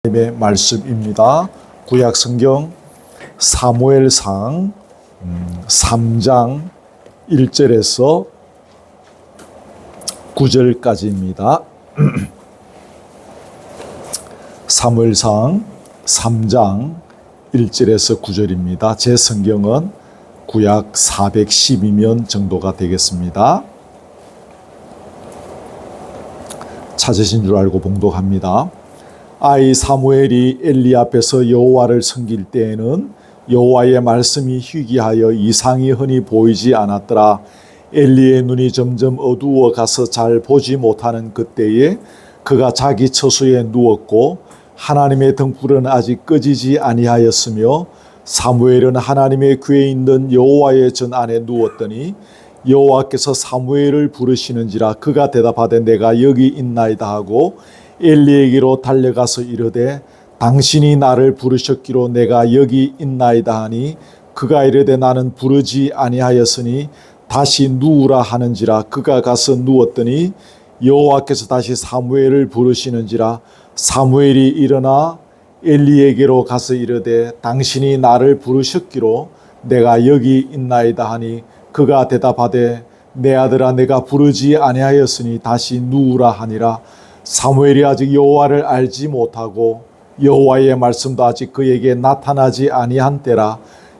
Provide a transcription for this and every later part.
하나님의 말씀입니다. 구약 성경 사무엘상 3장 1절에서 9절까지입니다. 사무엘상 3장 1절에서 9절입니다. 제 성경은 구약 412면 정도가 되겠습니다. 찾으신 줄 알고 봉독합니다. 아이 사무엘이 엘리 앞에서 여호와를 섬길 때에는 여호와의 말씀이 희귀하여 이상이 흔히 보이지 않았더라. 엘리의 눈이 점점 어두워 가서 잘 보지 못하는 그때에 그가 자기 처소에 누웠고 하나님의 등불은 아직 꺼지지 아니하였으며 사무엘은 하나님의 궤에 있는 여호와의 전 안에 누웠더니 여호와께서 사무엘을 부르시는지라. 그가 대답하되 내가 여기 있나이다 하고 엘리에게로 달려가서 이르되 당신이 나를 부르셨기로 내가 여기 있나이다 하니 그가 이르되 나는 부르지 아니하였으니 다시 누우라 하는지라. 그가 가서 누웠더니 여호와께서 다시 사무엘을 부르시는지라. 사무엘이 일어나 엘리에게로 가서 이르되 당신이 나를 부르셨기로 내가 여기 있나이다 하니 그가 대답하되 내 아들아 내가 부르지 아니하였으니 다시 누우라 하니라. 사무엘이 아직 여호와를 알지 못하고 여호와의 말씀도 아직 그에게 나타나지 아니한 때라.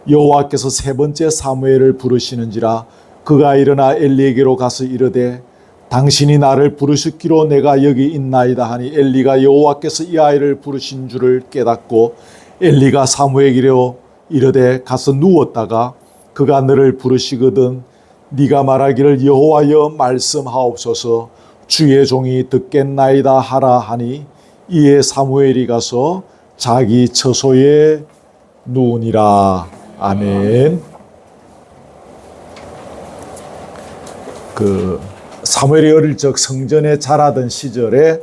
여호와께서 세 번째 사무엘을 부르시는지라. 그가 일어나 엘리에게로 가서 이르되 당신이 나를 부르셨기로 내가 여기 있나이다 하니 엘리가 여호와께서 이 아이를 부르신 줄을 깨닫고 엘리가 사무엘에게로 이르되 가서 누웠다가 그가 너를 부르시거든 네가 말하기를 여호와여 말씀하옵소서 주의 종이 듣겠나이다 하라 하니 이에 사무엘이 가서 자기 처소에 누우니라. 아멘. 사무엘이 어릴 적 성전에 자라던 시절에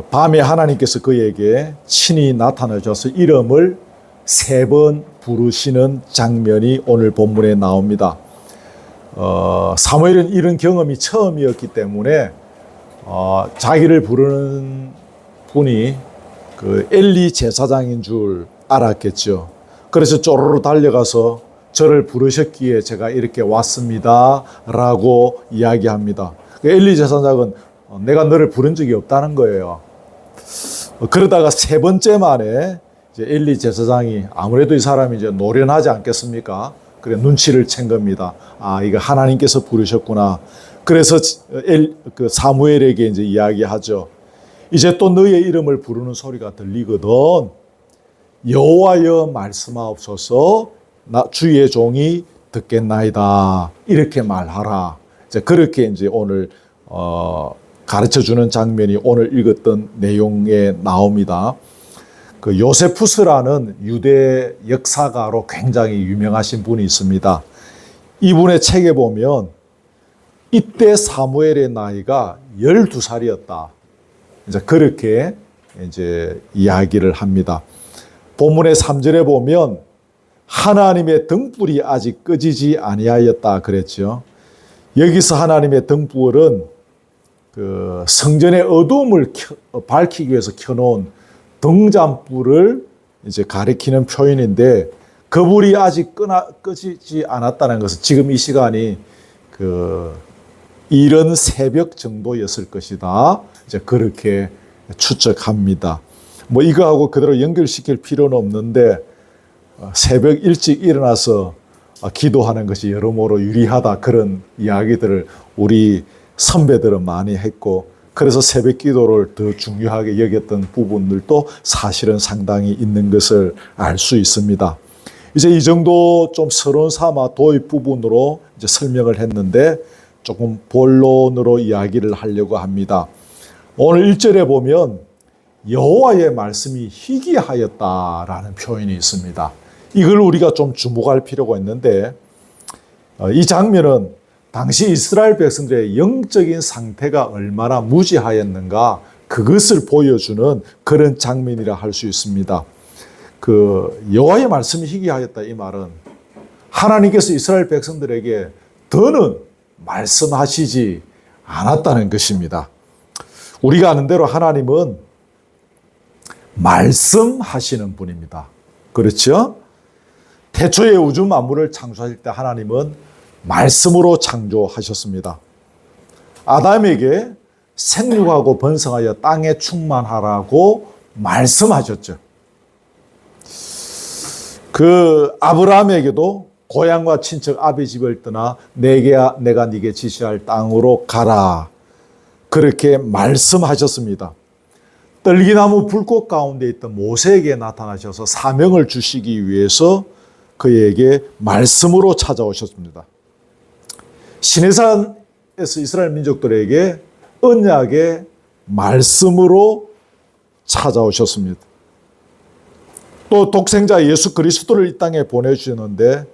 밤에 하나님께서 그에게 친히 나타나셔서 이름을 3번 부르시는 장면이 오늘 본문에 나옵니다. 사무엘은 이런 경험이 처음이었기 때문에 자기를 부르는 분이 엘리 제사장인 줄 알았겠죠. 그래서 쪼르르 달려가서 저를 부르셨기에 제가 이렇게 왔습니다 라고 이야기합니다. 엘리 제사장은 내가 너를 부른 적이 없다는 거예요. 그러다가 3번째 만에 이제 엘리 제사장이 아무래도 이 사람이 이제 노련하지 않겠습니까? 그래 눈치를 챈 겁니다. 아, 이거 하나님께서 부르셨구나. 그래서 사무엘에게 이제 이야기하죠. 이제 또 너의 이름을 부르는 소리가 들리거든. 여호와여 말씀하옵소서. 주의 종이 듣겠나이다. 이렇게 말하라. 이제 그렇게 이제 오늘 가르쳐 주는 장면이 오늘 읽었던 내용에 나옵니다. 요세푸스라는 유대 역사가로 굉장히 유명하신 분이 있습니다. 이분의 책에 보면 이때 사무엘의 나이가 12살이었다. 이제 그렇게 이제 이야기를 합니다. 본문의 3절에 보면 하나님의 등불이 아직 꺼지지 아니하였다 그랬죠. 여기서 하나님의 등불은 성전의 어두움을 밝히기 위해서 켜놓은 등잔불을 이제 가리키는 표현인데 그 불이 아직 꺼지지 않았다는 것은 지금 이 시간이 이른 새벽 정도였을 것이다. 이제 그렇게 추측합니다. 뭐 이거하고 그대로 연결시킬 필요는 없는데 새벽 일찍 일어나서 기도하는 것이 여러모로 유리하다 그런 이야기들을 우리 선배들은 많이 했고 그래서 새벽 기도를 더 중요하게 여겼던 부분들도 사실은 상당히 있는 것을 알 수 있습니다. 이제 이 정도 좀 서론 삼아 도입 부분으로 이제 설명을 했는데 조금 본론으로 이야기를 하려고 합니다. 오늘 1절에 보면 여호와의 말씀이 희귀하였다라는 표현이 있습니다. 이걸 우리가 좀 주목할 필요가 있는데 이 장면은 당시 이스라엘 백성들의 영적인 상태가 얼마나 무지하였는가 그것을 보여주는 그런 장면이라 할 수 있습니다. 여호와의 말씀이 희귀하였다 이 말은 하나님께서 이스라엘 백성들에게 더는 말씀하시지 않았다는 것입니다. 우리가 아는 대로 하나님은 말씀하시는 분입니다. 그렇죠? 태초에 우주 만물을 창조하실 때 하나님은 말씀으로 창조하셨습니다. 아담에게 생육하고 번성하여 땅에 충만하라고 말씀하셨죠. 그 아브라함에게도 고향과 친척 아비 집을 떠나 내가 네게 지시할 땅으로 가라. 그렇게 말씀하셨습니다. 떨기나무 불꽃 가운데 있던 모세에게 나타나셔서 사명을 주시기 위해서 그에게 말씀으로 찾아오셨습니다. 시내산에서 이스라엘 민족들에게 언약의 말씀으로 찾아오셨습니다. 또 독생자 예수 그리스도를 이 땅에 보내주셨는데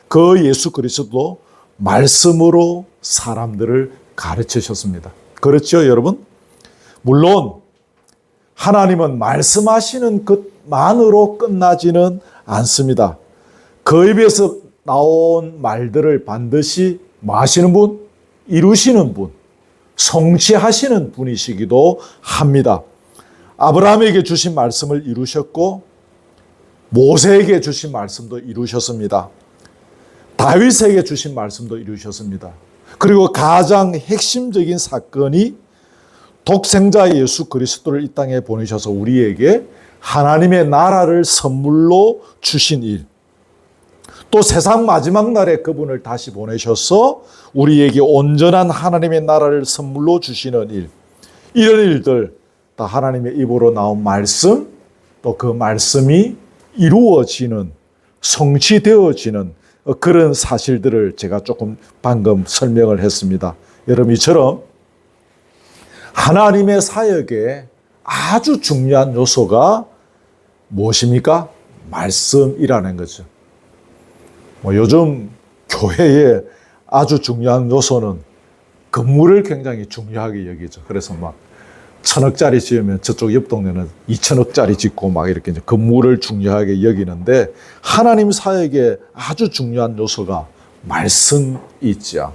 그 예수 그리스도 말씀으로 사람들을 가르치셨습니다. 그렇죠, 여러분? 물론 하나님은 말씀하시는 것만으로 끝나지는 않습니다. 그 입에서 나온 말들을 반드시 뭐 하시는 분? 이루시는 분, 성취하시는 분이시기도 합니다. 아브라함에게 주신 말씀을 이루셨고 모세에게 주신 말씀도 이루셨습니다. 다윗에게 주신 말씀도 이루셨습니다. 그리고 가장 핵심적인 사건이 독생자 예수 그리스도를 이 땅에 보내셔서 우리에게 하나님의 나라를 선물로 주신 일, 또 세상 마지막 날에 그분을 다시 보내셔서 우리에게 온전한 하나님의 나라를 선물로 주시는 일, 이런 일들 다 하나님의 입으로 나온 말씀, 또 그 말씀이 이루어지는, 성취되어지는 그런 사실들을 제가 조금 방금 설명을 했습니다. 여러분, 이처럼 하나님의 사역에 아주 중요한 요소가 무엇입니까? 말씀이라는 거죠. 요즘 교회에 아주 중요한 요소는 건물을 굉장히 중요하게 여기죠. 그래서 막 1,000억짜리 지으면 저쪽 옆 동네는 2,000억짜리 짓고 막 이렇게 이제 건물을 중요하게 여기는데 하나님 사역에 아주 중요한 요소가 말씀이 있죠.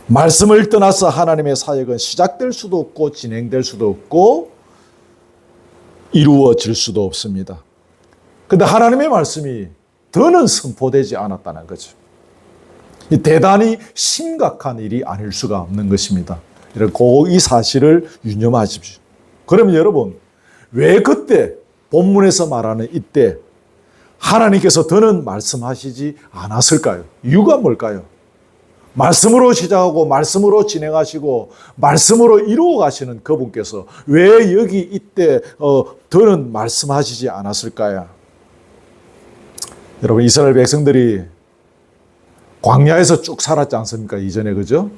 말씀을 떠나서 하나님의 사역은 시작될 수도 없고 진행될 수도 없고 이루어질 수도 없습니다. 그런데 하나님의 말씀이 더는 선포되지 않았다는 거죠. 대단히 심각한 일이 아닐 수가 없는 것입니다. 이 사실을 유념하십시오. 그러면 여러분, 왜 그때 본문에서 말하는 이때 하나님께서 더는 말씀하시지 않았을까요? 이유가 뭘까요? 말씀으로 시작하고 말씀으로 진행하시고 말씀으로 이루어 가시는 그분께서 왜 여기 이때 더는 말씀하시지 않았을까요? 여러분, 이스라엘 백성들이 광야에서 쭉 살았지 않습니까? 이전에, 그죠?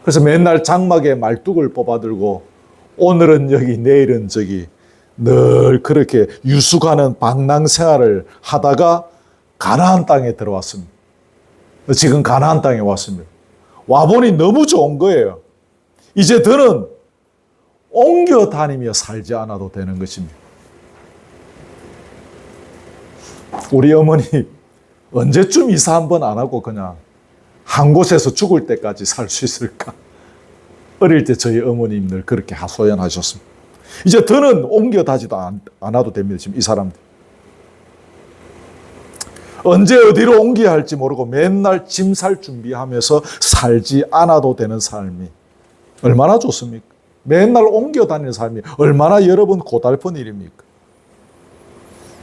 그래서 맨날 장막에 말뚝을 뽑아들고 오늘은 여기 내일은 저기 늘 그렇게 유숙하는 방랑 생활을 하다가 가나안 땅에 들어왔습니다. 지금 가나안 땅에 왔습니다. 와보니 너무 좋은 거예요. 이제 더는 옮겨 다니며 살지 않아도 되는 것입니다. 우리 어머니 언제쯤 이사 한 번 안 하고 그냥 한 곳에서 죽을 때까지 살 수 있을까? 어릴 때 저희 어머님들 그렇게 하소연하셨습니다. 이제 더는 옮겨 다니지도 않아도 됩니다. 지금 이 사람들. 언제 어디로 옮겨야 할지 모르고 맨날 짐 살 준비하면서 살지 않아도 되는 삶이 얼마나 좋습니까? 맨날 옮겨 다니는 삶이 얼마나 여러분 고달픈 일입니까?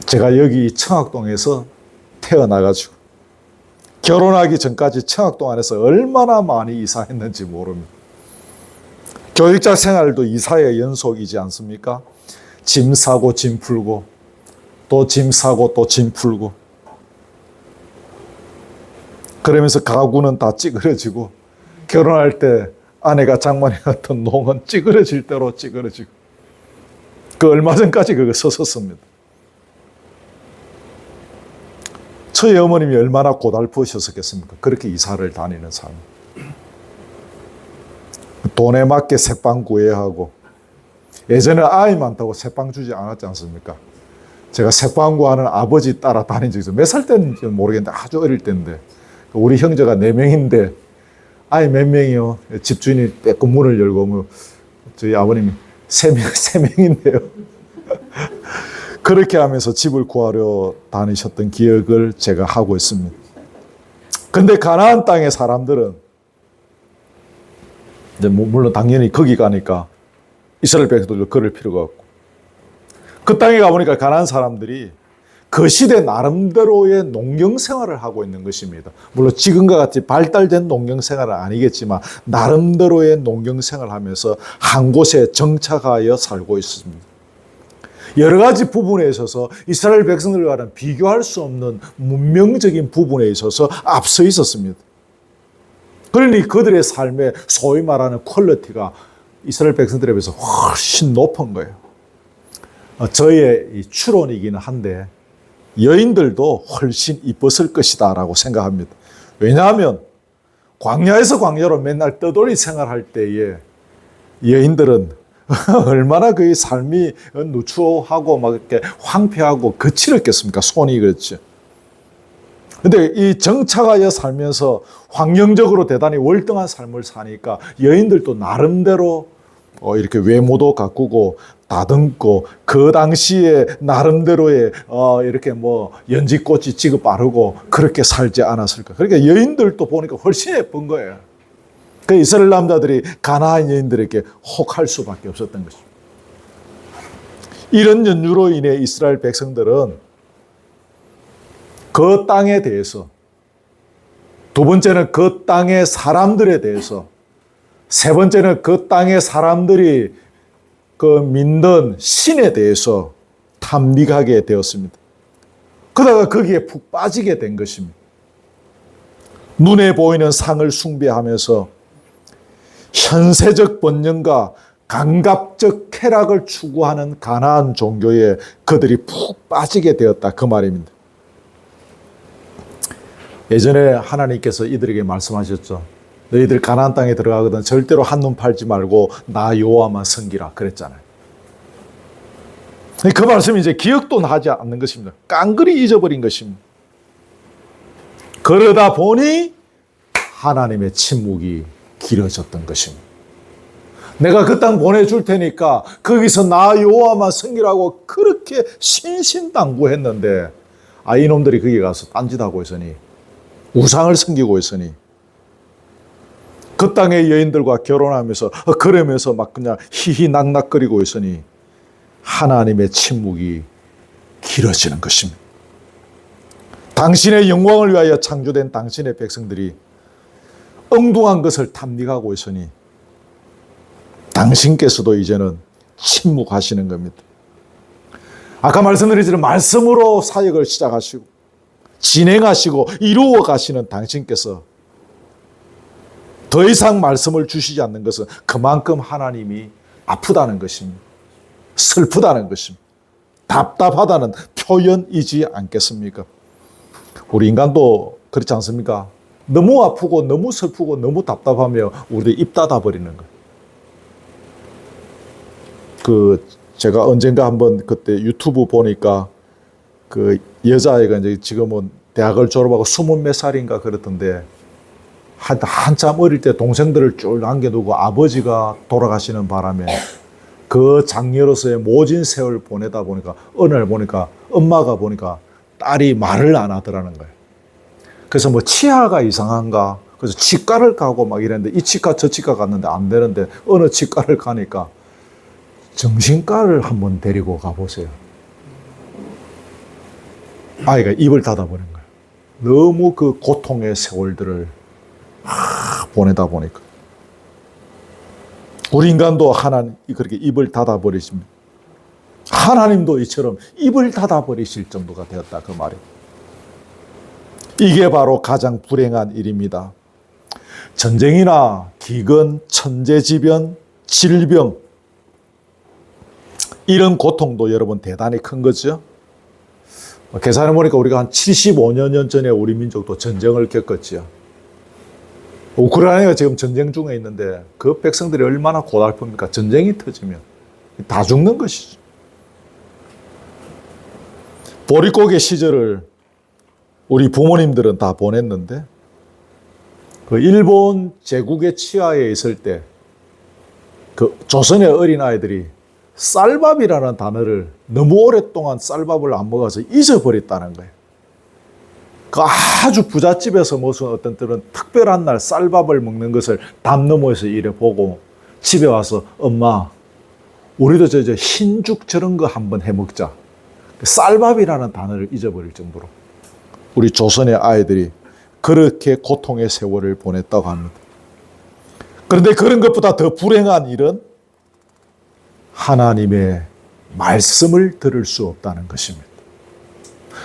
제가 여기 청학동에서 태어나가지고 결혼하기 전까지 청학동 안에서 얼마나 많이 이사했는지 모릅니다. 교육자 생활도 이사의 연속이지 않습니까? 짐 사고 짐 풀고 또 짐 사고 또 짐 풀고 그러면서 가구는 다 찌그러지고 결혼할 때 아내가 장만해놨던 농은 찌그러질 대로 찌그러지고 그 얼마 전까지 그거 썼었습니다. 저희 어머님이 얼마나 고달프셨겠습니까? 그렇게 이사를 다니는 삶. 돈에 맞게 새빵 구해야 하고 예전에 아이 많다고 새빵 주지 않았지 않습니까? 제가 새빵 구하는 아버지 따라 다닌 적이 있어요. 몇 살 때인지 모르겠는데 아주 어릴 때인데 우리 형제가 4명인데 아이 몇 명이요? 집주인이 빼끔 문을 열고 저희 아버님이 3명인데요. 그렇게 하면서 집을 구하려 다니셨던 기억을 제가 하고 있습니다. 근데 가나안 땅의 사람들은 이제 물론 당연히 거기 가니까 이스라엘 백성들도 그럴 필요가 없고, 그 땅에 가보니까 가나안 사람들이 그 시대 나름대로의 농경 생활을 하고 있는 것입니다. 물론 지금과 같이 발달된 농경 생활은 아니겠지만 나름대로의 농경 생활을 하면서 한 곳에 정착하여 살고 있습니다. 여러 가지 부분에 있어서 이스라엘 백성들과는 비교할 수 없는 문명적인 부분에 있어서 앞서 있었습니다. 그러니 그들의 삶의 소위 말하는 퀄리티가 이스라엘 백성들에 비해서 훨씬 높은 거예요. 저의 추론이기는 한데 여인들도 훨씬 이뻤을 것이다 라고 생각합니다. 왜냐하면 광야에서 광야로 맨날 떠돌이 생활할 때에 여인들은 얼마나 그의 삶이 누추하고 막 이렇게 황폐하고 거칠었겠습니까? 손이 그렇죠. 근데 이 정착하여 살면서 환경적으로 대단히 월등한 삶을 사니까 여인들도 나름대로 이렇게 외모도 가꾸고 다듬고 그 당시에 나름대로의 이렇게 뭐 연지꽃이 지급 바르고 그렇게 살지 않았을까. 그러니까 여인들도 보니까 훨씬 예쁜 거예요. 그 이스라엘 남자들이 가나안 여인들에게 혹할 수밖에 없었던 것입니다. 이런 연유로 인해 이스라엘 백성들은 그 땅에 대해서, 두 번째는 그 땅의 사람들에 대해서, 세 번째는 그 땅의 사람들이 그 믿는 신에 대해서 탐닉하게 되었습니다. 그러다가 거기에 푹 빠지게 된 것입니다. 눈에 보이는 상을 숭배하면서 현세적 번영과 감각적 쾌락을 추구하는 가나안 종교에 그들이 푹 빠지게 되었다, 그 말입니다. 예전에 하나님께서 이들에게 말씀하셨죠. 너희들 가나안 땅에 들어가거든 절대로 한눈 팔지 말고 나 여호와만 섬기라 그랬잖아요. 그 말씀이 이제 기억도 나지 않는 것입니다. 깡그리 잊어버린 것입니다. 그러다 보니 하나님의 침묵이 길어졌던 것입니다. 내가 그 땅 보내줄 테니까 거기서 나 여호와만 섬기라고 그렇게 신신당부했는데 이놈들이 거기 가서 딴짓하고 있으니, 우상을 섬기고 있으니, 그 땅의 여인들과 결혼하면서 그러면서 막 그냥 희희낙낙거리고 있으니 하나님의 침묵이 길어지는 것입니다. 당신의 영광을 위하여 창조된 당신의 백성들이 엉뚱한 것을 탐닉하고 있으니 당신께서도 이제는 침묵하시는 겁니다. 아까 말씀드린 말씀으로 사역을 시작하시고 진행하시고 이루어 가시는 당신께서 더 이상 말씀을 주시지 않는 것은 그만큼 하나님이 아프다는 것입니다. 슬프다는 것입니다. 답답하다는 표현이지 않겠습니까? 우리 인간도 그렇지 않습니까? 너무 아프고 너무 슬프고 너무 답답하며 우리 입 닫아버리는 거예요. 제가 언젠가 한번 그때 유튜브 보니까 그 여자아이가 이제 지금은 대학을 졸업하고 20몇 살인가 그렇던데 한참 어릴 때 동생들을 쭉 남겨두고 아버지가 돌아가시는 바람에 그 장녀로서의 모진 세월을 보내다 보니까 어느 날 보니까 엄마가 보니까 딸이 말을 안 하더라는 거예요. 그래서 뭐 치아가 이상한가? 그래서 치과를 가고 막 이랬는데 이 치과 저 치과 갔는데 안 되는데 어느 치과를 가니까 정신과를 한번 데리고 가보세요. 아이가 입을 닫아버린 거예요. 너무 그 고통의 세월들을 보내다 보니까. 우리 인간도 하나님 그렇게 입을 닫아버리십니다. 하나님도 이처럼 입을 닫아버리실 정도가 되었다, 그 말이에요. 이게 바로 가장 불행한 일입니다. 전쟁이나 기근, 천재지변, 질병, 이런 고통도 여러분 대단히 큰 거죠. 계산해 보니까 우리가 한 75년 전에 우리 민족도 전쟁을 겪었죠. 우크라이나가 지금 전쟁 중에 있는데 그 백성들이 얼마나 고달픕니까? 전쟁이 터지면 다 죽는 것이죠. 보릿고개 시절을 우리 부모님들은 다 보냈는데 그 일본 제국의 치하에 있을 때 그 조선의 어린아이들이 쌀밥이라는 단어를 너무 오랫동안 쌀밥을 안 먹어서 잊어버렸다는 거예요. 그 아주 부잣집에서 무슨 어떤 때는 특별한 날 쌀밥을 먹는 것을 담 너머에서 이래 보고 집에 와서 엄마, 우리도 저 흰죽 저런 거 한번 해 먹자. 쌀밥이라는 단어를 잊어버릴 정도로 우리 조선의 아이들이 그렇게 고통의 세월을 보냈다고 합니다. 그런데 그런 것보다 더 불행한 일은 하나님의 말씀을 들을 수 없다는 것입니다.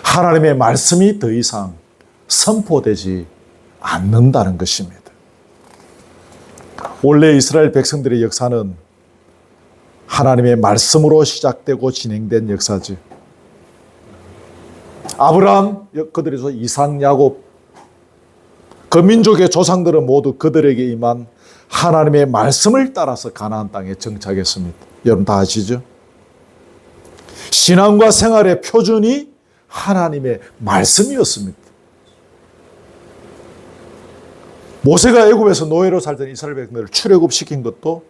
하나님의 말씀이 더 이상 선포되지 않는다는 것입니다. 원래 이스라엘 백성들의 역사는 하나님의 말씀으로 시작되고 진행된 역사지. 아브라함, 그들에서 이삭, 야곱, 그 민족의 조상들은 모두 그들에게 임한 하나님의 말씀을 따라서 가나안 땅에 정착했습니다. 여러분 다 아시죠? 신앙과 생활의 표준이 하나님의 말씀이었습니다. 모세가 애굽에서 노예로 살던 이스라엘 백성들을 출애굽시킨 것도,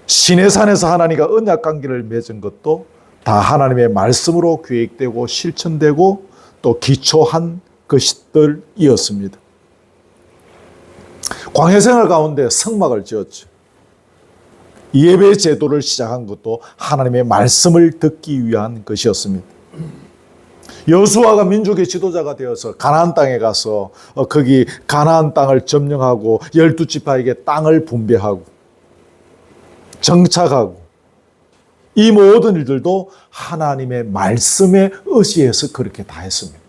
시내산에서 하나님과 언약 관계를 맺은 것도 다 하나님의 말씀으로 계획되고 실천되고 또 기초한 것들이었습니다. 광야 생활 가운데 성막을 지었죠. 예배 제도를 시작한 것도 하나님의 말씀을 듣기 위한 것이었습니다. 여수아가 민족의 지도자가 되어서 가나안 땅에 가서 거기 가나안 땅을 점령하고 12지파에게 땅을 분배하고 정착하고, 이 모든 일들도 하나님의 말씀에 의지해서 그렇게 다 했습니다.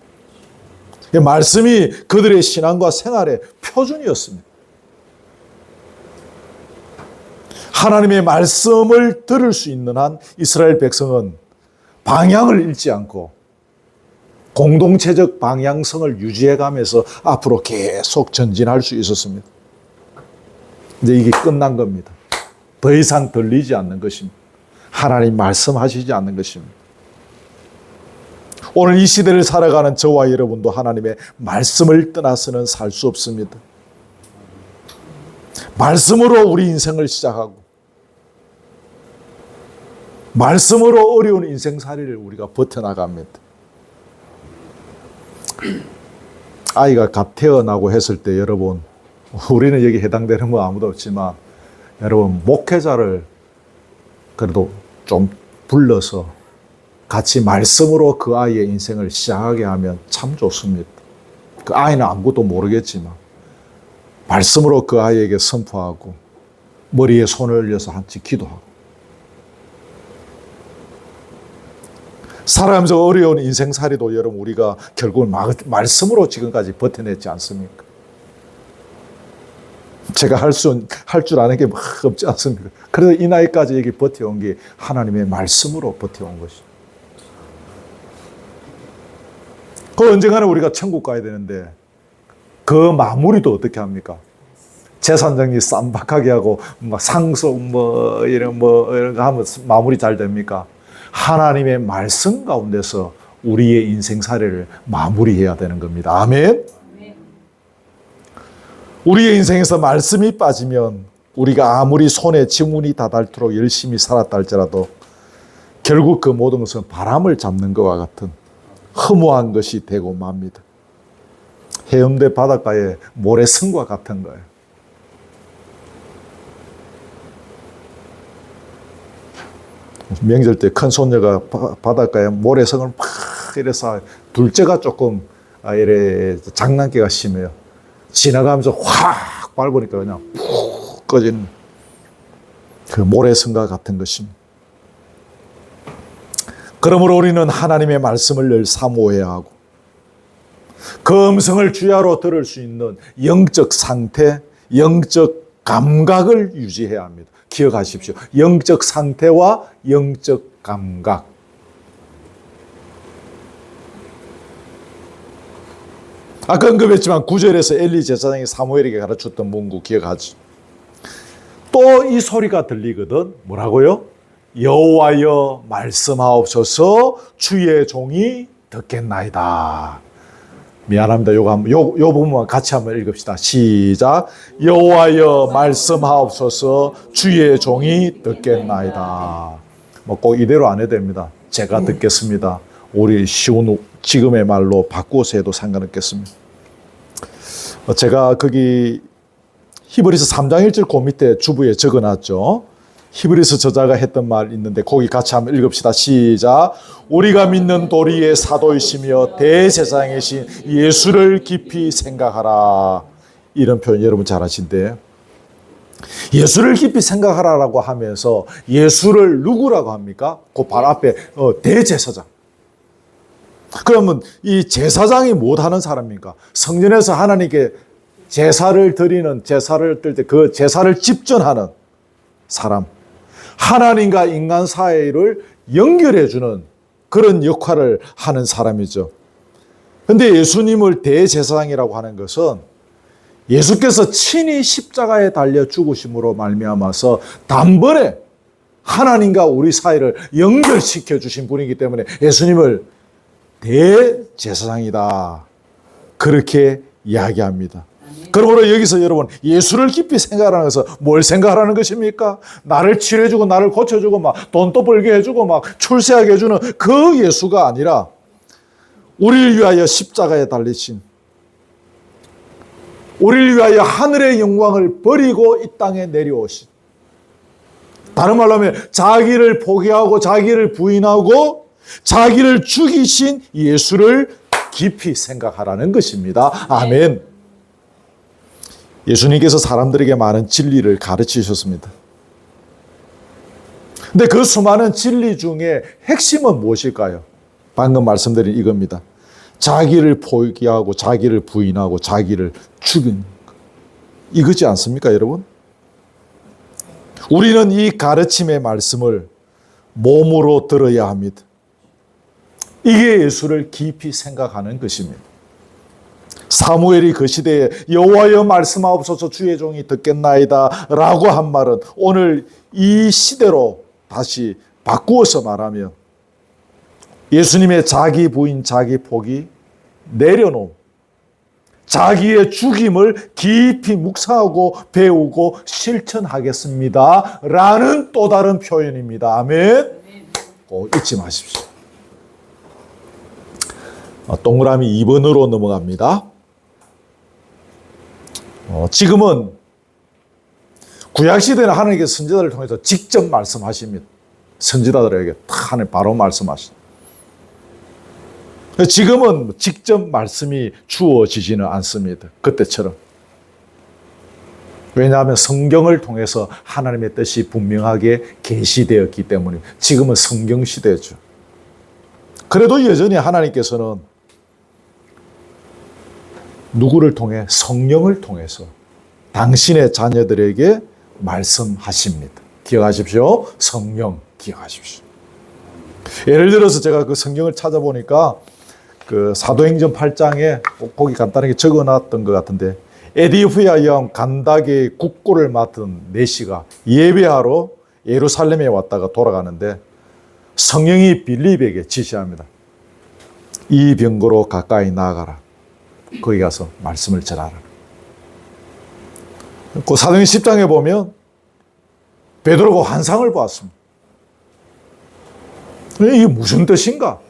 말씀이 그들의 신앙과 생활의 표준이었습니다. 하나님의 말씀을 들을 수 있는 한 이스라엘 백성은 방향을 잃지 않고 공동체적 방향성을 유지해가면서 앞으로 계속 전진할 수 있었습니다. 이제 이게 끝난 겁니다. 더 이상 들리지 않는 것입니다. 하나님 말씀하시지 않는 것입니다. 오늘 이 시대를 살아가는 저와 여러분도 하나님의 말씀을 떠나서는 살 수 없습니다. 말씀으로 우리 인생을 시작하고 말씀으로 어려운 인생살이를 우리가 버텨나갑니다. 아이가 갓 태어나고 했을 때 여러분, 우리는 여기 해당되는 거 아무도 없지만 여러분, 목회자를 그래도 좀 불러서 같이 말씀으로 그 아이의 인생을 시작하게 하면 참 좋습니다. 그 아이는 아무것도 모르겠지만 말씀으로 그 아이에게 선포하고 머리에 손을 올려서 같이 기도하고, 살아가면서 어려운 인생살이도 여러분 우리가 결국은 말씀으로 지금까지 버텨냈지 않습니까? 제가 할 줄 아는 게 막 없지 않습니까? 그래서 이 나이까지 여기 버텨온 게 하나님의 말씀으로 버텨온 것이죠. 그 언젠가는 우리가 천국 가야 되는데 그 마무리도 어떻게 합니까? 재산 정리 쌈박하게 하고 막 상속 이런 거 하면 마무리 잘 됩니까? 하나님의 말씀 가운데서 우리의 인생 사례를 마무리해야 되는 겁니다. 아멘. 우리의 인생에서 말씀이 빠지면 우리가 아무리 손에 지문이 닿도록 열심히 살았다 할지라도 결국 그 모든 것은 바람을 잡는 것과 같은 허무한 것이 되고 맙니다. 해운대 바닷가의 모래성과 같은 거예요. 명절 때 큰 손녀가 바닷가에 모래성을 막 이래서 둘째가 조금 이래 장난기가 심해요. 지나가면서 확 밟으니까 그냥 푹 꺼지는 그 모래성과 같은 것입니다. 그러므로 우리는 하나님의 말씀을 늘 사모해야 하고 그 음성을 주야로 들을 수 있는 영적 상태, 영적 감각을 유지해야 합니다. 기억하십시오. 영적 상태와 영적 감각. 아까 언급했지만 9절에서 엘리 제사장이 사무엘에게 가르쳤던 문구 기억하죠? 또 이 소리가 들리거든. 뭐라고요? 여호와여 말씀하옵소서 주의 종이 듣겠나이다. 미안합니다. 요 부분만 같이 한번 읽읍시다. 시작. 여호와여 말씀하옵소서 주의 종이 듣겠나이다. 뭐 꼭 이대로 안 해도 됩니다. 제가 듣겠습니다. 우리 쉬운 지금의 말로 바꾸어서 해도 상관없겠습니다. 제가 거기 히브리서 3장 1절 그 밑에 주부에 적어놨죠. 히브리서 저자가 했던 말 있는데 거기 같이 한번 읽읍시다. 시작. 우리가 믿는 도리의 사도이시며 대제사장이신 예수를 깊이 생각하라. 이런 표현 여러분 잘 아신데, 예수를 깊이 생각하라라고 하면서 예수를 누구라고 합니까? 그 바로 앞에 대제사장. 그러면 이 제사장이 못하는 사람입니까? 성전에서 하나님께 제사를 드리는, 제사를 드릴 때 그 제사를 집전하는 사람, 하나님과 인간 사이를 연결해주는 그런 역할을 하는 사람이죠. 그런데 예수님을 대제사장이라고 하는 것은 예수께서 친히 십자가에 달려 죽으심으로 말미암아서 단번에 하나님과 우리 사이를 연결시켜 주신 분이기 때문에 예수님을 대제사장이다, 그렇게 이야기합니다. 그러므로 여기서 여러분, 예수를 깊이 생각하는 것은 뭘 생각하라는 것입니까? 나를 치료해주고 나를 고쳐주고 막 돈도 벌게 해주고 막 출세하게 해주는 그 예수가 아니라 우리를 위하여 십자가에 달리신, 우리를 위하여 하늘의 영광을 버리고 이 땅에 내려오신, 다른 말로 하면 자기를 포기하고 자기를 부인하고 자기를 죽이신 예수를 깊이 생각하라는 것입니다. 아멘. 예수님께서 사람들에게 많은 진리를 가르치셨습니다. 근데 그 수많은 진리 중에 핵심은 무엇일까요? 방금 말씀드린 이겁니다. 자기를 포기하고 자기를 부인하고 자기를 죽이는 것. 이거지 않습니까, 여러분? 우리는 이 가르침의 말씀을 몸으로 들어야 합니다. 이게 예수를 깊이 생각하는 것입니다. 사무엘이 그 시대에 여호와여 말씀하옵소서 주의 종이 듣겠나이다 라고 한 말은 오늘 이 시대로 다시 바꾸어서 말하면 예수님의 자기 부인, 자기 포기, 내려놓음, 자기의 죽임을 깊이 묵상하고 배우고 실천하겠습니다 라는 또 다른 표현입니다. 아멘. 꼭 잊지 마십시오. 동그라미 2번으로 넘어갑니다. 지금은 구약시대는 하나님께서 선지자들을 통해서 직접 말씀하십니다. 선지자들에게 하나님 바로 말씀하십니다. 지금은 직접 말씀이 주어지지는 않습니다. 그때처럼. 왜냐하면 성경을 통해서 하나님의 뜻이 분명하게 계시되었기 때문에 지금은 성경 시대죠. 그래도 여전히 하나님께서는 누구를 통해? 성령을 통해서 당신의 자녀들에게 말씀하십니다. 기억하십시오. 성령 기억하십시오. 예를 들어서 제가 그 성경을 찾아보니까 그 사도행전 8장에 거기 간단하게 적어놨던 것 같은데, 에디오피아 여왕 간닥의 국고를 맡은 내시가 예배하러 예루살렘에 왔다가 돌아가는데 성령이 빌립에게 지시합니다. 이 병거로 가까이 나아가라. 거기 가서 말씀을 전하라. 그 사도행전 10장에 보면 베드로가 환상을 보았습니다. 이게 무슨 뜻인가?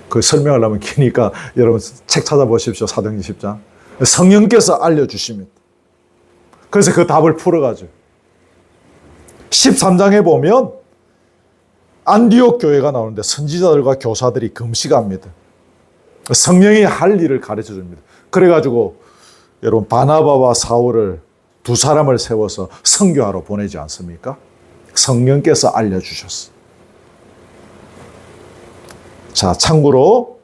그 설명을 하면 기니까 여러분 책 찾아보십시오. 사도행전 10장. 성령께서 알려주십니다. 그래서 그 답을 풀어가지고 13장에 보면 안디옥 교회가 나오는데 선지자들과 교사들이 금식합니다. 성령이 할 일을 가르쳐 줍니다. 그래가지고 여러분 바나바와 사울을 두 사람을 세워서 선교하러 보내지 않습니까? 성령께서 알려주셨어요. 자, 참고로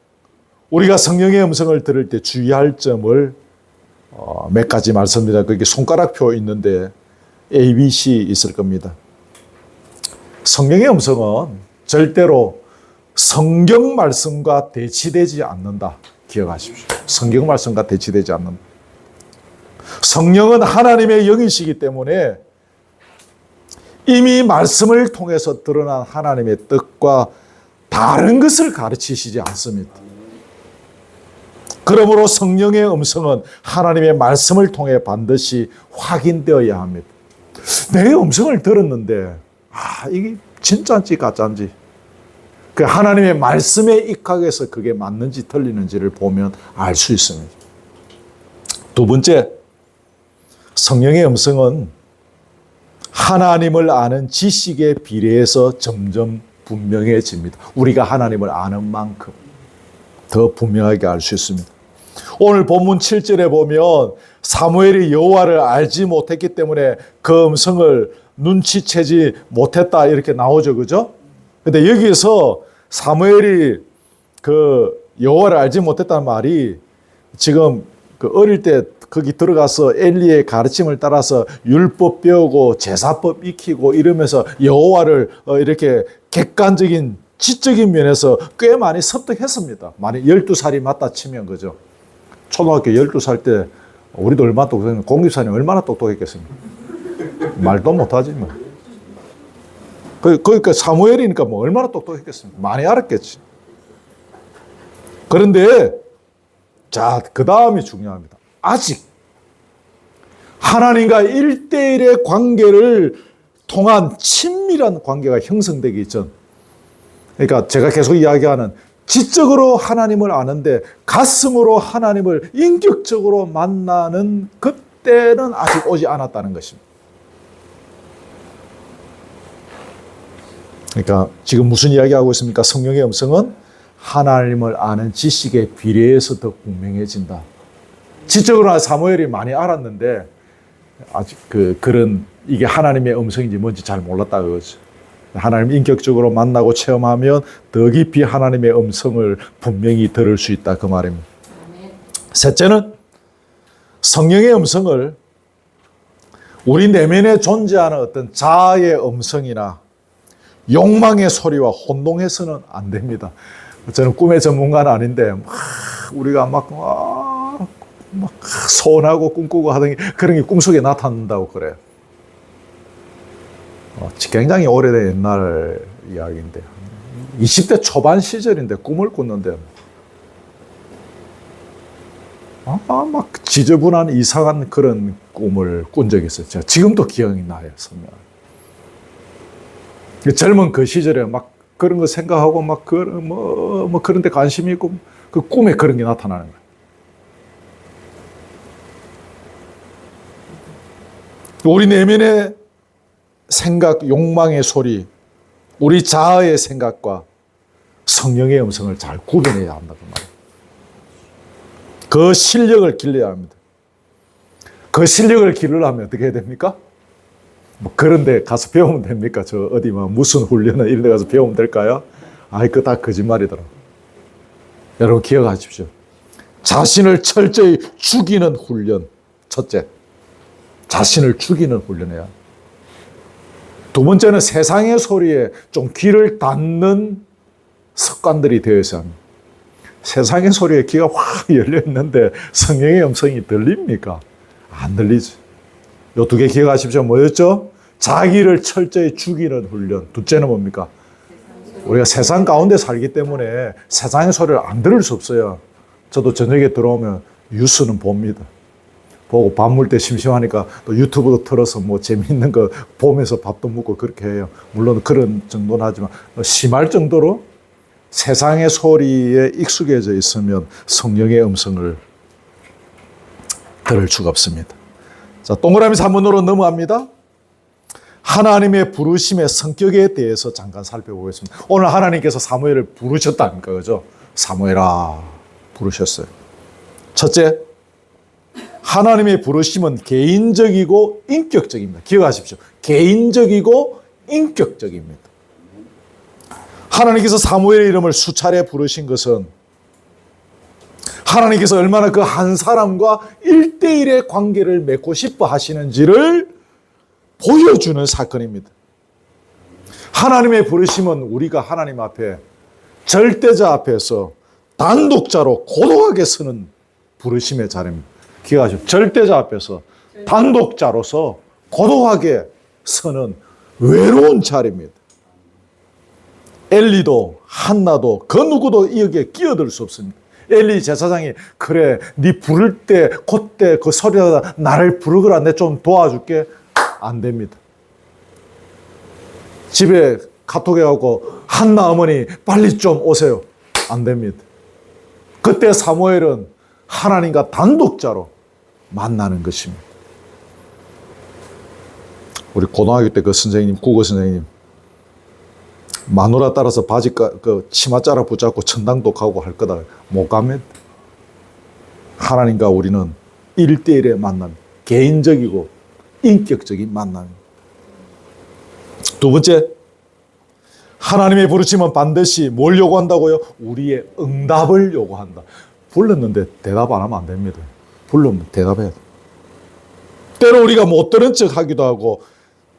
우리가 성령의 음성을 들을 때 주의할 점을 몇 가지 말씀드립니다. 거기 손가락표 있는데 A, B, C 있을 겁니다. 성령의 음성은 절대로 성경 말씀과 대치되지 않는다. 기억하십시오. 성경 말씀과 대치되지 않는다. 성령은 하나님의 영이시기 때문에 이미 말씀을 통해서 드러난 하나님의 뜻과 다른 것을 가르치시지 않습니다. 그러므로 성령의 음성은 하나님의 말씀을 통해 반드시 확인되어야 합니다. 내 음성을 들었는데 이게 진짜인지 가짜인지. 그 하나님의 말씀에 입각해서 그게 맞는지 틀리는지를 보면 알 수 있습니다. 두 번째, 성령의 음성은 하나님을 아는 지식에 비례해서 점점 분명해집니다. 우리가 하나님을 아는 만큼 더 분명하게 알 수 있습니다. 오늘 본문 7절에 보면 사무엘이 여호와를 알지 못했기 때문에 그 음성을 눈치채지 못했다 이렇게 나오죠. 그죠? 근데 여기서 사무엘이 그 여호와를 알지 못했다는 말이 지금 그 어릴 때 거기 들어가서 엘리의 가르침을 따라서 율법 배우고 제사법 익히고 이러면서 여호와를 이렇게 객관적인 지적인 면에서 꽤 많이 습득했습니다. 만약 12살이 맞다 치면 그죠. 초등학교 12살 때 우리도 얼마나 똑똑했는데 공집사님 얼마나 똑똑했겠습니까? 말도 못하지 뭐. 그러니까 사무엘이니까 뭐 얼마나 똑똑했겠습니까? 많이 알았겠지. 그런데 자, 그 다음이 중요합니다. 아직 하나님과 1대1의 관계를 통한 친밀한 관계가 형성되기 전, 그러니까 제가 계속 이야기하는 지적으로 하나님을 아는데 가슴으로 하나님을 인격적으로 만나는 그때는 아직 오지 않았다는 것입니다. 그러니까 지금 무슨 이야기하고 있습니까? 성령의 음성은 하나님을 아는 지식에 비례해서 더 분명해진다. 지적으로 사무엘이 많이 알았는데 아직 그런 이게 하나님의 음성인지 뭔지 잘 몰랐다 그거죠. 하나님 인격적으로 만나고 체험하면 더 깊이 하나님의 음성을 분명히 들을 수 있다 그 말입니다. 셋째는 성령의 음성을 우리 내면에 존재하는 어떤 자아의 음성이나 욕망의 소리와 혼동해서는 안 됩니다. 저는 꿈의 전문가는 아닌데 우리가 막 소원하고 꿈꾸고 하던 그런 게 꿈속에 나타난다고 그래요. 굉장히 오래된 옛날 이야기인데 20대 초반 시절인데 꿈을 꿨는데 막 지저분한 이상한 그런 꿈을 꾼 적이 있어요. 제가 지금도 기억이 나요. 젊은 그 시절에 막 그런 거 생각하고 막 그런 데 관심이 있고 그 꿈에 그런 게 나타나는 거예요. 우리 내면의 생각, 욕망의 소리, 우리 자아의 생각과 성령의 음성을 잘 구분해야 한다고 말이에요. 그 실력을 길러야 합니다. 그 실력을 기르려면 어떻게 해야 됩니까? 뭐 그런 데 가서 배우면 됩니까? 저 어디 무슨 훈련을 이런 데 가서 배우면 될까요? 그거 다 거짓말이더라. 여러분 기억하십시오. 자신을 철저히 죽이는 훈련. 첫째, 자신을 죽이는 훈련이야. 두 번째는 세상의 소리에 좀 귀를 닫는 습관들이 되어 있어야 합니다. 세상의 소리에 귀가 확 열려 있는데 성령의 음성이 들립니까? 안 들리지. 요 두 개 기억하십시오. 뭐였죠? 자기를 철저히 죽이는 훈련. 둘째는 뭡니까? 우리가 세상 가운데 살기 때문에 세상의 소리를 안 들을 수 없어요. 저도 저녁에 들어오면 뉴스는 봅니다. 보고 밥 먹을 때 심심하니까 또 유튜브도 틀어서 뭐 재미있는 거 보면서 밥도 먹고 그렇게 해요. 물론 그런 정도는 하지만 심할 정도로 세상의 소리에 익숙해져 있으면 성령의 음성을 들을 수가 없습니다. 자, 동그라미 3번으로 넘어갑니다. 하나님의 부르심의 성격에 대해서 잠깐 살펴보겠습니다. 오늘 하나님께서 사무엘을 부르셨다니까, 그죠? 사무엘아, 부르셨어요. 첫째, 하나님의 부르심은 개인적이고 인격적입니다. 기억하십시오. 개인적이고 인격적입니다. 하나님께서 사무엘의 이름을 수차례 부르신 것은 하나님께서 얼마나 그 한 사람과 1대1의 관계를 맺고 싶어 하시는지를 보여주는 사건입니다. 하나님의 부르심은 우리가 하나님 앞에 절대자 앞에서 단독자로 고독하게 서는 부르심의 자리입니다. 기억하십시오. 절대자 앞에서 단독자로서 고독하게 서는 외로운 자리입니다. 엘리도 한나도 그 누구도 여기에 끼어들 수 없습니다. 엘리 제사장이 그래 네 부를 때 그때 그 소리하다 나를 부르거라 내 좀 도와줄게 안 됩니다. 집에 카톡해갖고 한나 어머니 빨리 좀 오세요. 안 됩니다. 그때 사무엘은 하나님과 단독자로 만나는 것입니다. 우리 고등학교 때 그 선생님, 국어 선생님, 마누라 따라서 바지 그 치마자락 붙잡고 천당도 가고 할 거다. 못 가면 하나님과 우리는 1대1의 만남, 개인적이고 인격적인 만남. 두 번째, 하나님의 부르심은 반드시 뭘 요구한다고요? 우리의 응답을 요구한다. 불렀는데 대답 안 하면 안 됩니다. 불르면 대답해야 돼. 때로 우리가 못 들은 척 하기도 하고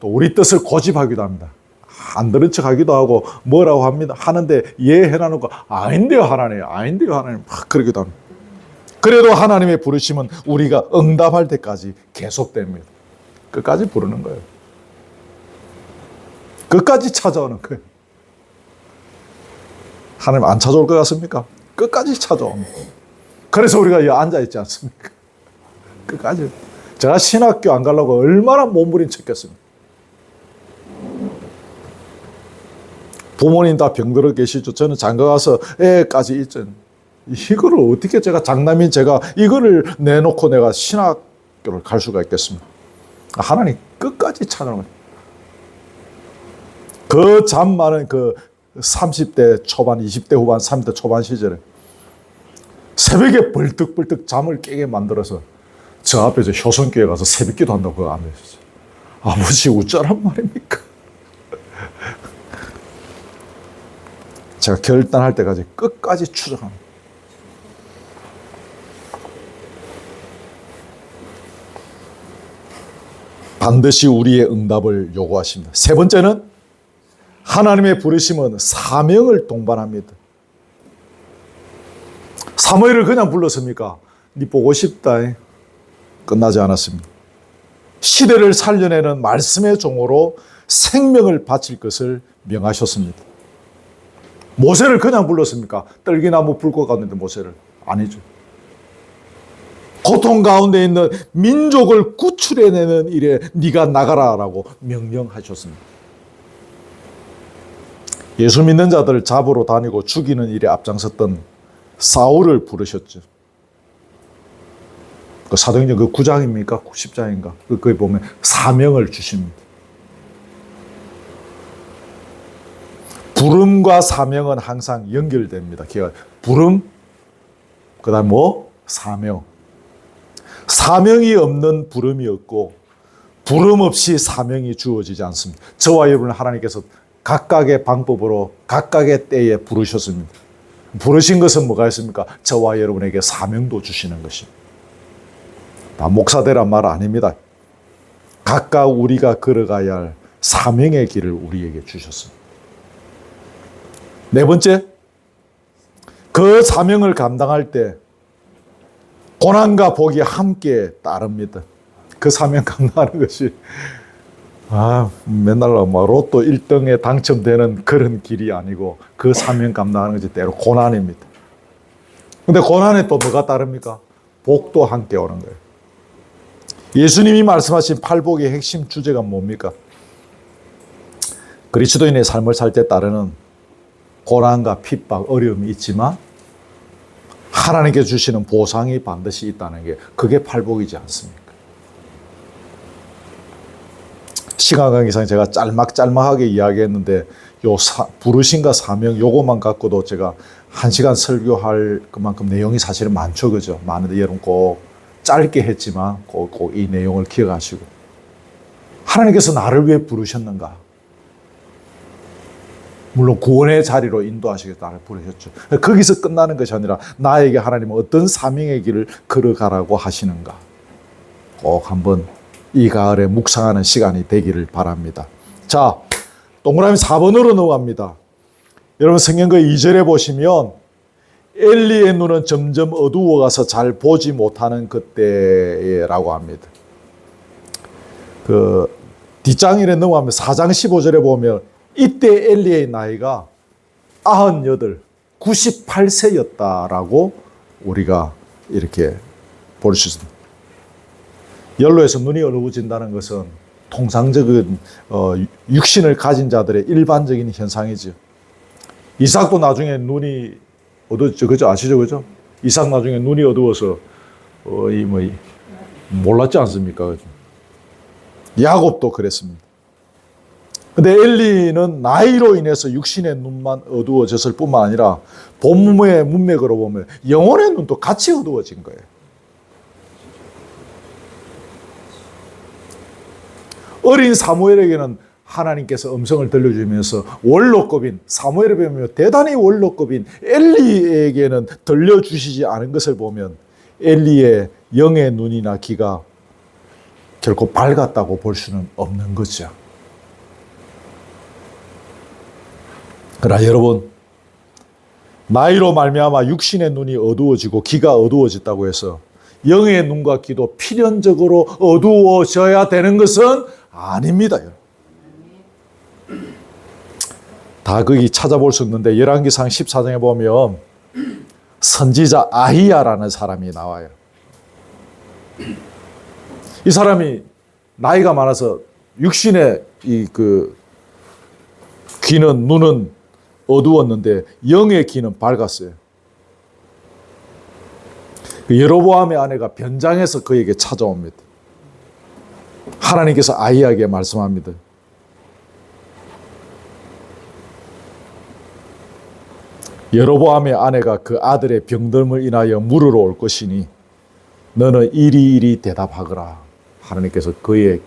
또 우리 뜻을 고집하기도 합니다. 안 들은 척 하기도 하고 뭐라고 합니다. 하는데 해놔놓고 아닌데요 하나님, 아닌데요 하나님 막 그러기도 합니다. 그래도 하나님의 부르심은 우리가 응답할 때까지 계속됩니다. 끝까지 부르는 거예요. 끝까지 찾아오는 거예요. 하나님 안 찾아올 것 같습니까? 끝까지 찾아옵니다. 그래서 우리가 여기 앉아있지 않습니까? 끝까지. 제가 신학교 안 가려고 얼마나 몸부림 쳤겠습니까? 부모님 다 병들어 계시죠. 저는 장가 가서 애까지 있죠. 이거를 어떻게 제가 장남인 제가 이거를 내놓고 내가 신학교를 갈 수가 있겠습니까? 하나님 끝까지 찾아오는 거예요. 그 잠 많은 그 30대 초반, 20대 후반, 30대 초반 시절에 새벽에 벌떡벌떡 잠을 깨게 만들어서 저 앞에서 효성교회 가서 새벽기도 한다고 그거 안 했었어요. 아버지 어쩌란 말입니까? 제가 결단할 때까지 끝까지 추적합니다. 반드시 우리의 응답을 요구하십니다. 세 번째는 하나님의 부르심은 사명을 동반합니다. 사무엘을 그냥 불렀습니까? 네 보고 싶다. 끝나지 않았습니다. 시대를 살려내는 말씀의 종으로 생명을 바칠 것을 명하셨습니다. 모세를 그냥 불렀습니까? 떨기나무 불꽃 가운데 모세를. 아니죠. 고통 가운데 있는 민족을 구출해내는 일에 네가 나가라라고 명령하셨습니다. 예수 믿는 자들을 잡으러 다니고 죽이는 일에 앞장섰던 사울을 부르셨죠. 그 사도행전 그 9장입니까? 10장인가? 거기 보면 사명을 주십니다. 부름과 사명은 항상 연결됩니다. 부름, 그 다음 뭐? 사명. 사명이 없는 부름이 없고 부름 없이 사명이 주어지지 않습니다. 저와 여러분을 하나님께서 각각의 방법으로 각각의 때에 부르셨습니다. 부르신 것은 뭐가 있습니까? 저와 여러분에게 사명도 주시는 것입니다. 다 목사되란 말 아닙니다. 각각 우리가 걸어가야 할 사명의 길을 우리에게 주셨습니다. 네 번째, 그 사명을 감당할 때 고난과 복이 함께 따릅니다. 그 사명 감당하는 것이 맨날 막 로또 1등에 당첨되는 그런 길이 아니고 그 사명 감당하는 것이 때로 고난입니다. 근데 고난에 또 뭐가 따릅니까? 복도 함께 오는 거예요. 예수님이 말씀하신 팔복의 핵심 주제가 뭡니까? 그리스도인의 삶을 살 때 따르는 고난과 핍박, 어려움이 있지만 하나님께 주시는 보상이 반드시 있다는 게 그게 팔복이지 않습니까? 시간 관계상 제가 짤막하게 이야기했는데 부르심과 사명 요것만 갖고도 제가 1시간 설교할 그만큼 내용이 사실은 많죠. 그죠? 많은데 여러분 꼭 짧게 했지만 꼭 이 내용을 기억하시고 하나님께서 나를 왜 부르셨는가? 물론 구원의 자리로 인도하시겠다 나를 부르셨죠. 거기서 끝나는 것이 아니라 나에게 하나님은 어떤 사명의 길을 걸어가라고 하시는가? 꼭 한번 이 가을에 묵상하는 시간이 되기를 바랍니다. 자, 동그라미 4번으로 넘어갑니다. 여러분 성경 그 2절에 보시면 엘리의 눈은 점점 어두워가서 잘 보지 못하는 그때라고 합니다. 그 뒷장일에 넘어가면 4장 15절에 보면 이때 엘리의 나이가 98, 98세였다라고 우리가 이렇게 볼 수 있습니다. 연로에서 눈이 어두워진다는 것은 통상적인 육신을 가진 자들의 일반적인 현상이죠. 이삭도 나중에 눈이 어두웠죠, 그죠? 아시죠, 그죠? 이삭 나중에 눈이 어두워서 몰랐지 않습니까, 그죠? 야곱도 그랬습니다. 근데 엘리는 나이로 인해서 육신의 눈만 어두워졌을 뿐만 아니라 본문의 문맥으로 보면 영혼의 눈도 같이 어두워진 거예요. 어린 사무엘에게는 하나님께서 음성을 들려주면서 원로급인, 사무엘에 보면 대단히 원로급인 엘리에게는 들려주시지 않은 것을 보면 엘리의 영의 눈이나 귀가 결코 밝았다고 볼 수는 없는 거죠. 그러나 여러분, 나이로 말미암아 육신의 눈이 어두워지고 귀가 어두워졌다고 해서 영의 눈과 귀도 필연적으로 어두워져야 되는 것은 아닙니다. 다 거기 찾아볼 수 있는데 열왕기상 14장에 보면 선지자 아히야라는 사람이 나와요. 이 사람이 나이가 많아서 육신의 귀는, 눈은 어두웠는데 영의 귀는 밝았어요. 여로보암의 아내가 변장해서 그에게 찾아옵니다. 하나님께서 아히야에게 말씀합니다. 여로보암의 아내가 그 아들의 병듦을 인하여 물으러 올 것이니 너는 이리 대답하거라. 하나님께서 그의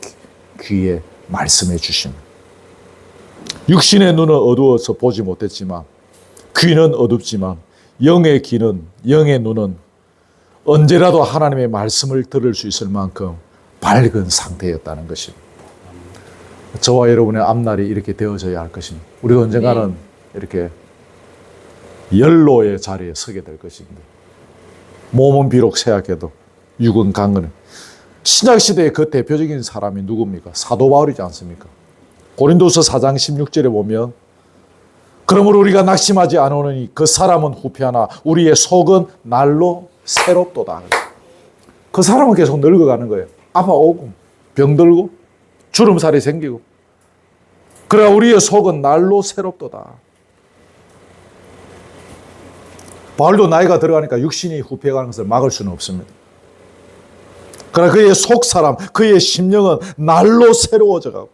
귀에 말씀해 주십니다. 육신의 눈은 어두워서 보지 못했지만 귀는 어둡지만 영의 귀는, 영의 눈은 언제라도 하나님의 말씀을 들을 수 있을 만큼 밝은 상태였다는 것입니다. 저와 여러분의 앞날이 이렇게 되어져야 할 것입니다. 우리가 언젠가는 이렇게 연로의 자리에 서게 될 것입니다. 몸은 비록 쇠약해도 육은 강건해. 신약시대의 그 대표적인 사람이 누굽니까? 사도 바울이지 않습니까? 고린도서 4장 16절에 보면 그러므로 우리가 낙심하지 않으니 그 사람은 후패하나 우리의 속은 날로 새롭도다. 그 사람은 계속 늙어가는 거예요. 아파오고 병들고 주름살이 생기고 그러나 우리의 속은 날로 새롭도다. 바울도 나이가 들어가니까 육신이 후패가는 것을 막을 수는 없습니다. 그러나 그의 속사람, 그의 심령은 날로 새로워져 가고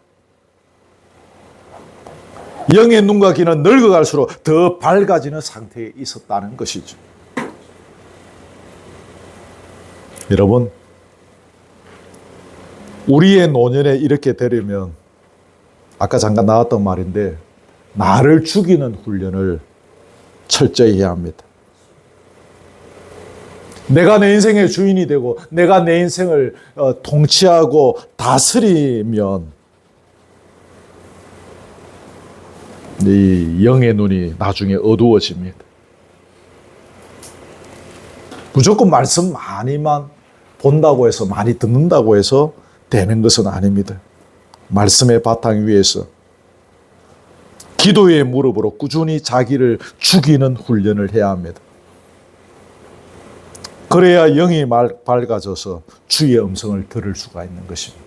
영의 눈과 귀는 늙어갈수록 더 밝아지는 상태에 있었다는 것이죠. 여러분, 우리의 노년에 이렇게 되려면 아까 잠깐 나왔던 말인데 나를 죽이는 훈련을 철저히 해야 합니다. 내가 내 인생의 주인이 되고 내가 내 인생을 통치하고 다스리면 이 영의 눈이 나중에 어두워집니다. 무조건 말씀 많이만 본다고 해서, 많이 듣는다고 해서 되는 것은 아닙니다. 말씀의 바탕 위에서 기도의 무릎으로 꾸준히 자기를 죽이는 훈련을 해야 합니다. 그래야 영이 밝아져서 주의 음성을 들을 수가 있는 것입니다.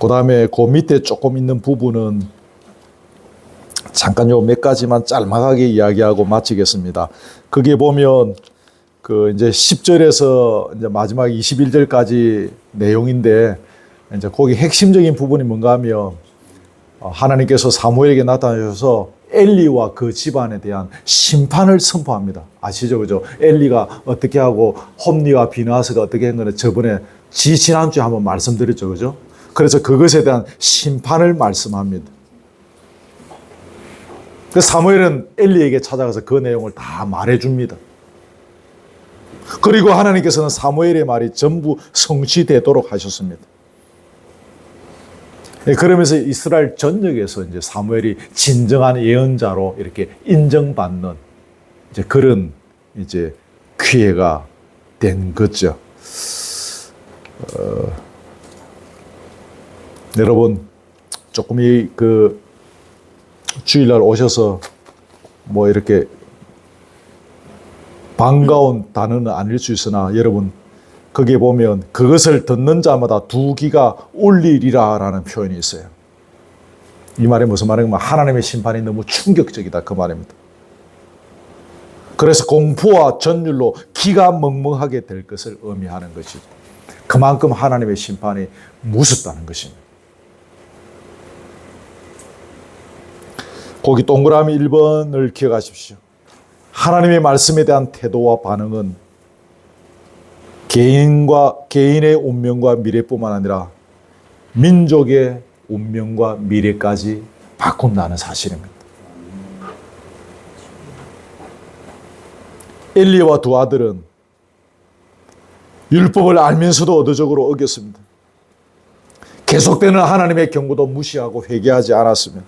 그 다음에 그 밑에 조금 있는 부분은 잠깐 요 몇 가지만 짤막하게 이야기하고 마치겠습니다. 거기에 보면 이제 10절에서 이제 마지막 21절까지 내용인데 이제 거기 핵심적인 부분이 뭔가 하면 하나님께서 사무엘에게 나타나셔서 엘리와 그 집안에 대한 심판을 선포합니다. 아시죠? 그죠? 엘리가 어떻게 하고 홈리와 비느하스가 어떻게 한 거는 저번에 지난주에 한번 말씀드렸죠. 그죠? 그래서 그것에 대한 심판을 말씀합니다. 그 사무엘은 엘리에게 찾아가서 그 내용을 다 말해줍니다. 그리고 하나님께서는 사무엘의 말이 전부 성취되도록 하셨습니다. 그러면서 이스라엘 전역에서 이제 사무엘이 진정한 예언자로 이렇게 인정받는 이제 그런 이제 기회가 된 거죠. 여러분 조금 주일날 오셔서 뭐 이렇게 반가운 단어는 아닐 수 있으나 여러분 거기에 보면 그것을 듣는 자마다 두 귀가 울리리라 라는 표현이 있어요. 이 말이 무슨 말이냐면 하나님의 심판이 너무 충격적이다 그 말입니다. 그래서 공포와 전율로 귀가 멍멍하게 될 것을 의미하는 것이죠. 그만큼 하나님의 심판이 무섭다는 것입니다. 거기 동그라미 1번을 기억하십시오. 하나님의 말씀에 대한 태도와 반응은 개인의 운명과 미래뿐만 아니라 민족의 운명과 미래까지 바꾼다는 사실입니다. 엘리와 두 아들은 율법을 알면서도 의도적으로 어겼습니다. 계속되는 하나님의 경고도 무시하고 회개하지 않았습니다.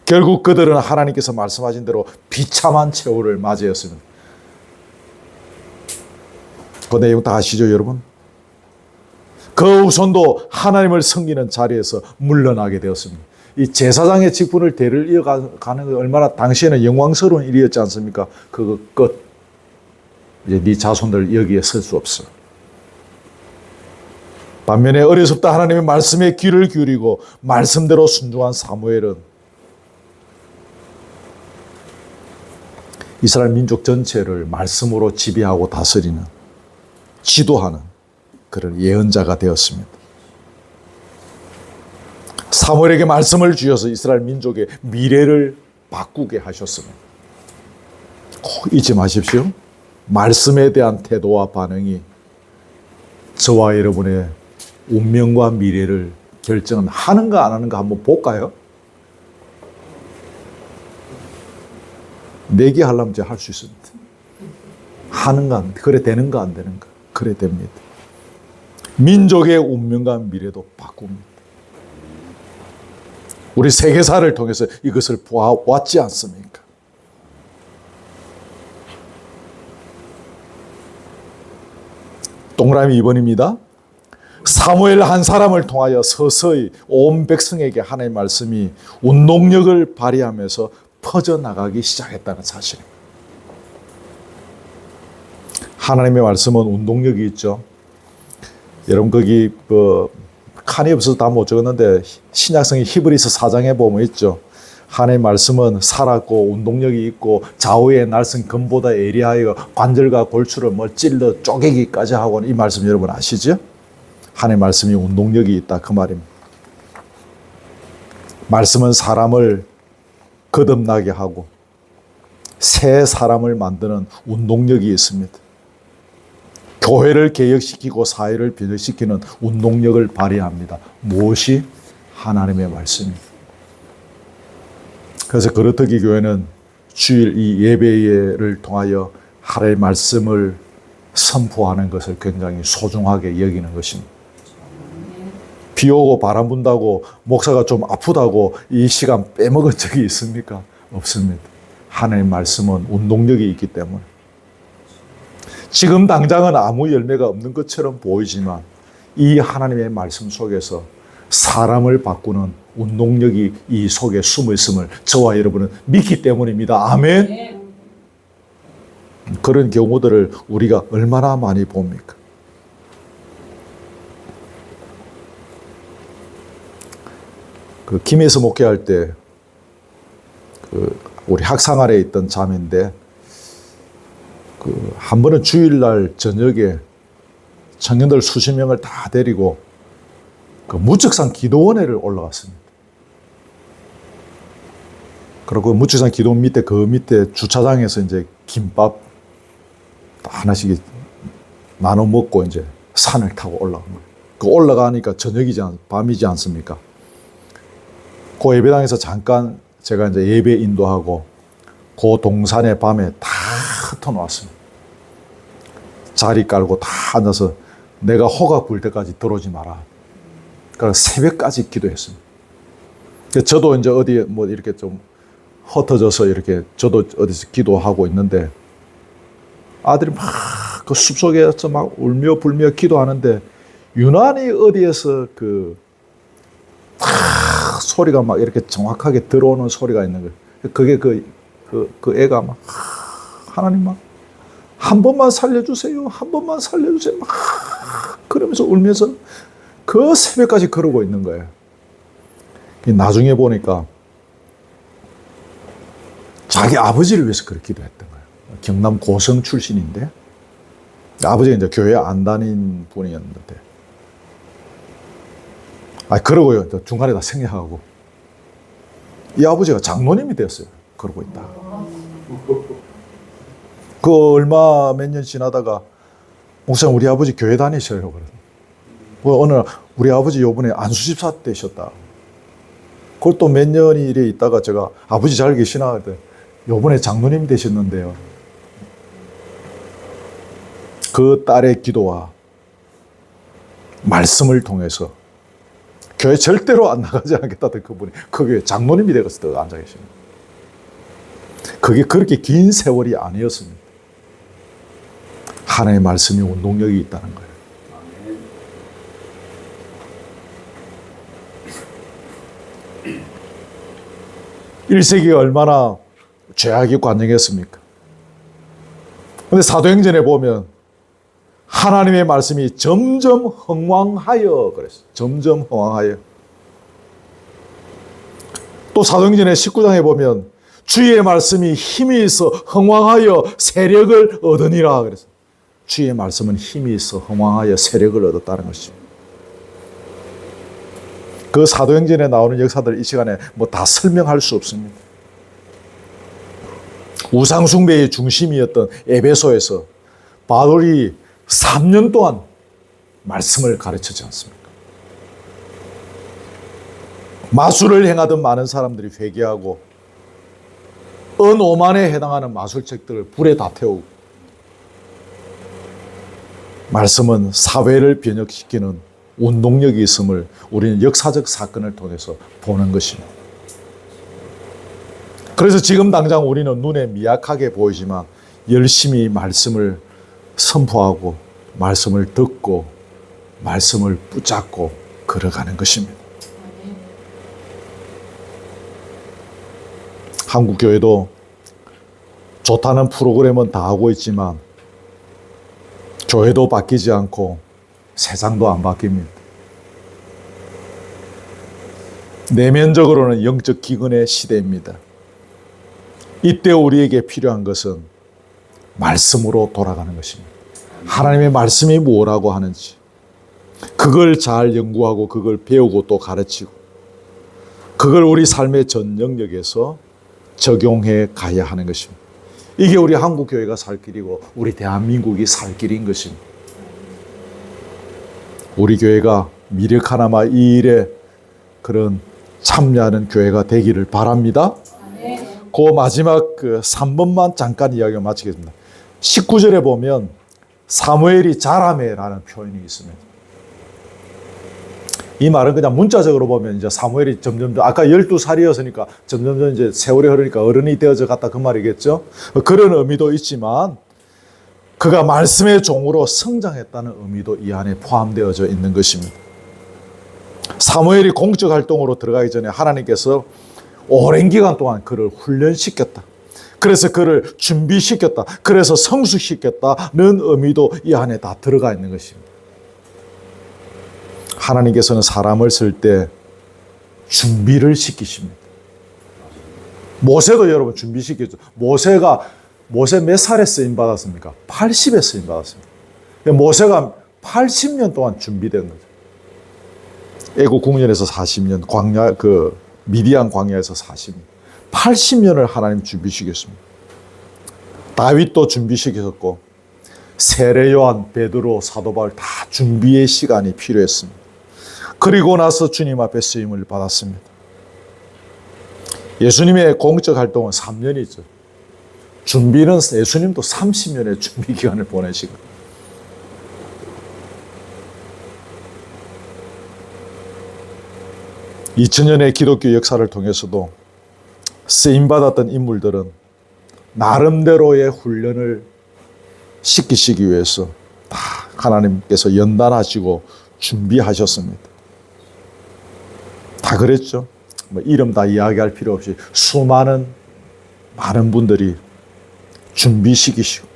결국 그들은 하나님께서 말씀하신 대로 비참한 최후를 맞이했습니다. 그 내용 다 아시죠, 여러분? 그 후손도 하나님을 섬기는 자리에서 물러나게 되었습니다. 이 제사장의 직분을 대를 이어가는 건 얼마나 당시에는 영광스러운 일이었지 않습니까? 그거 끝. 이제 네 자손들 여기에 설 수 없어. 반면에 어려섭다 하나님의 말씀에 귀를 기울이고 말씀대로 순종한 사무엘은 이스라엘 민족 전체를 말씀으로 지배하고 다스리는, 지도하는 그런 예언자가 되었습니다. 사무엘에게 말씀을 주셔서 이스라엘 민족의 미래를 바꾸게 하셨습니다. 꼭 잊지 마십시오. 말씀에 대한 태도와 반응이 저와 여러분의 운명과 미래를 결정하는가 안 하는가 한번 볼까요? 내기 하려면 이제 할 수 있습니다. 하는가, 그래 되는가 안 되는가, 그래 됩니다. 민족의 운명과 미래도 바꿉니다. 우리 세계사를 통해서 이것을 보아왔지 않습니까? 동그라미 2번입니다. 사무엘 한 사람을 통하여 서서히 온 백성에게 하나님의 말씀이 운동력을 발휘하면서 퍼져나가기 시작했다는 사실입니다. 하나님의 말씀은 운동력이 있죠. 여러분 거기 칸이 없어서 다 못 적었는데 신약성의 히브리서 4장에 보면 있죠. 하나님의 말씀은 살았고 운동력이 있고 좌우의 날선 금보다 예리하여 관절과 골수를 찔러 쪼개기까지 하고 이 말씀 여러분 아시죠? 하나님의 말씀이 운동력이 있다 그 말입니다. 말씀은 사람을 거듭나게 하고 새 사람을 만드는 운동력이 있습니다. 교회를 개혁시키고 사회를 변혁시키는 운동력을 발휘합니다. 무엇이? 하나님의 말씀입니다. 그래서 그렇듯이 교회는 주일 이 예배를 통하여 하나님의 말씀을 선포하는 것을 굉장히 소중하게 여기는 것입니다. 비 오고 바람 분다고 목사가 좀 아프다고 이 시간 빼먹은 적이 있습니까? 없습니다. 하나님의 말씀은 운동력이 있기 때문에 지금 당장은 아무 열매가 없는 것처럼 보이지만 이 하나님의 말씀 속에서 사람을 바꾸는 운동력이 이 속에 숨어 있음을 저와 여러분은 믿기 때문입니다. 아멘. 그런 경우들을 우리가 얼마나 많이 봅니까? 그 김해에서 목회할 때 우리 학상아래에 있던 자매인데 한 번은 주일날 저녁에 청년들 수십 명을 다 데리고 무측산 기도원회를 올라갔습니다. 그리고 무측산 기도원 밑에 그 밑에 주차장에서 이제 김밥 하나씩 나눠 먹고 이제 산을 타고 올라간 거예요. 올라가니까 밤이지 않습니까? 그 예배당에서 잠깐 제가 이제 예배 인도하고 그 동산에 밤에 다 흩어놓았습니다. 자리 깔고 다 앉아서 내가 호가 불 때까지 들어오지 마라. 그래서 새벽까지 기도했습니다. 저도 이제 어디에 이렇게 좀 흩어져서 이렇게 저도 어디서 기도하고 있는데 아들이 막 그 숲속에서 막 울며 불며 기도하는데 유난히 어디에서 소리가 막 이렇게 정확하게 들어오는 소리가 있는 거예요. 그게 그 애가 막 하나님 막 한 번만 살려주세요. 한 번만 살려주세요. 막 그러면서 울면서 그 새벽까지 그러고 있는 거예요. 나중에 보니까 자기 아버지를 위해서 그렇게 기도했던 거예요. 경남 고성 출신인데 아버지가 이제 교회 안 다닌 분이었는데 그러고요. 중간에 다 생략하고 이 아버지가 장로님이 되었어요. 그러고 있다. 그 얼마 몇 년 지나다가 목사님 우리 아버지 교회 다니셔요. 그래서 어느 날 우리 아버지 요번에 안수집사 되셨다. 그걸 또 몇 년이 이래 있다가 제가 아버지 잘 계시나? 그랬더니 요번에 장로님 되셨는데요. 그 딸의 기도와 말씀을 통해서 교회 절대로 안 나가지 않겠다던 그분이 그 교회 장로님이 되어서 앉아 계십니다. 그게 그렇게 긴 세월이 아니었습니다. 하나님의 말씀이 운동력이 있다는 거예요. 1세기가 얼마나 죄악이 관영했습니까? 근데 사도행전에 보면 하나님의 말씀이 점점 흥왕하여 그랬어요. 점점 흥왕하여. 또 사도행전의 19장에 보면 주의 말씀이 힘이 있어 흥왕하여 세력을 얻으니라 그랬어요. 주의 말씀은 힘이 있어 흥왕하여 세력을 얻었다는 것입니다. 그 사도행전에 나오는 역사들 이 시간에 뭐 다 설명할 수 없습니다. 우상숭배의 중심이었던 에베소에서 바울이 3년 동안 말씀을 가르치지 않습니까? 마술을 행하던 많은 사람들이 회개하고 언오만에 해당하는 마술책들을 불에 다 태우고 말씀은 사회를 변혁시키는 운동력이 있음을 우리는 역사적 사건을 통해서 보는 것입니다. 그래서 지금 당장 우리는 눈에 미약하게 보이지만 열심히 말씀을 선포하고 말씀을 듣고 말씀을 붙잡고 걸어가는 것입니다. 한국 교회도 좋다는 프로그램은 다 하고 있지만 교회도 바뀌지 않고 세상도 안 바뀝니다. 내면적으로는 영적 기근의 시대입니다. 이때 우리에게 필요한 것은 말씀으로 돌아가는 것입니다. 하나님의 말씀이 뭐라고 하는지 그걸 잘 연구하고 그걸 배우고 또 가르치고 그걸 우리 삶의 전 영역에서 적용해 가야 하는 것입니다. 이게 우리 한국 교회가 살 길이고 우리 대한민국이 살 길인 것입니다. 우리 교회가 미력 하나마 이 일에 그런 참여하는 교회가 되기를 바랍니다. 그 마지막 3번만 잠깐 이야기를 마치겠습니다. 19절에 보면 사무엘이 자라매라는 표현이 있습니다. 이 말은 그냥 문자적으로 보면 이제 사무엘이 점점 아까 12살이었으니까 점점 이제 세월이 흐르니까 어른이 되어져 갔다 그 말이겠죠. 그런 의미도 있지만 그가 말씀의 종으로 성장했다는 의미도 이 안에 포함되어져 있는 것입니다. 사무엘이 공적 활동으로 들어가기 전에 하나님께서 오랜 기간 동안 그를 훈련시켰다. 그래서 그를 준비시켰다. 그래서 성숙시켰다는 의미도 이 안에 다 들어가 있는 것입니다. 하나님께서는 사람을 쓸 때 준비를 시키십니다. 모세도 여러분 준비시켰죠. 모세 몇 살에 쓰임 받았습니까? 80에 쓰임 받았습니다. 모세가 80년 동안 준비된 거죠. 애국 국년에서 40년, 광야 미디안 광야에서 40년, 80년을 하나님 준비시켰습니다. 다윗도 준비시켰고 세례 요한, 베드로, 사도 바울 다 준비의 시간이 필요했습니다. 그리고 나서 주님 앞에 쓰임을 받았습니다. 예수님의 공적 활동은 3년이죠. 준비는 예수님도 30년의 준비 기간을 보내시고 2000년의 기독교 역사를 통해서도 쓰임받았던 인물들은 나름대로의 훈련을 시키시기 위해서 다 하나님께서 연단하시고 준비하셨습니다. 다 그랬죠. 이름 다 이야기할 필요 없이 많은 분들이 준비시키시고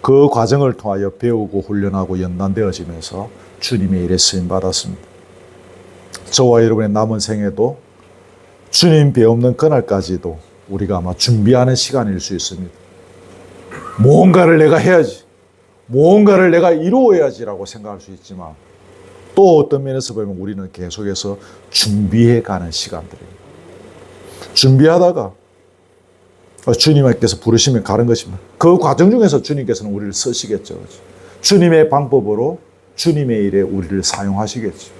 그 과정을 통하여 배우고 훈련하고 연단되어지면서 주님의 일에 쓰임받았습니다. 저와 여러분의 남은 생에도 주님 배움는 그날까지도 우리가 아마 준비하는 시간일 수 있습니다. 무언가를 내가 해야지, 무언가를 내가 이루어야지라고 생각할 수 있지만 또 어떤 면에서 보면 우리는 계속해서 준비해가는 시간들입니다. 준비하다가 주님께서 부르시면 가는 것입니다. 그 과정 중에서 주님께서는 우리를 쓰시겠죠. 주님의 방법으로 주님의 일에 우리를 사용하시겠죠.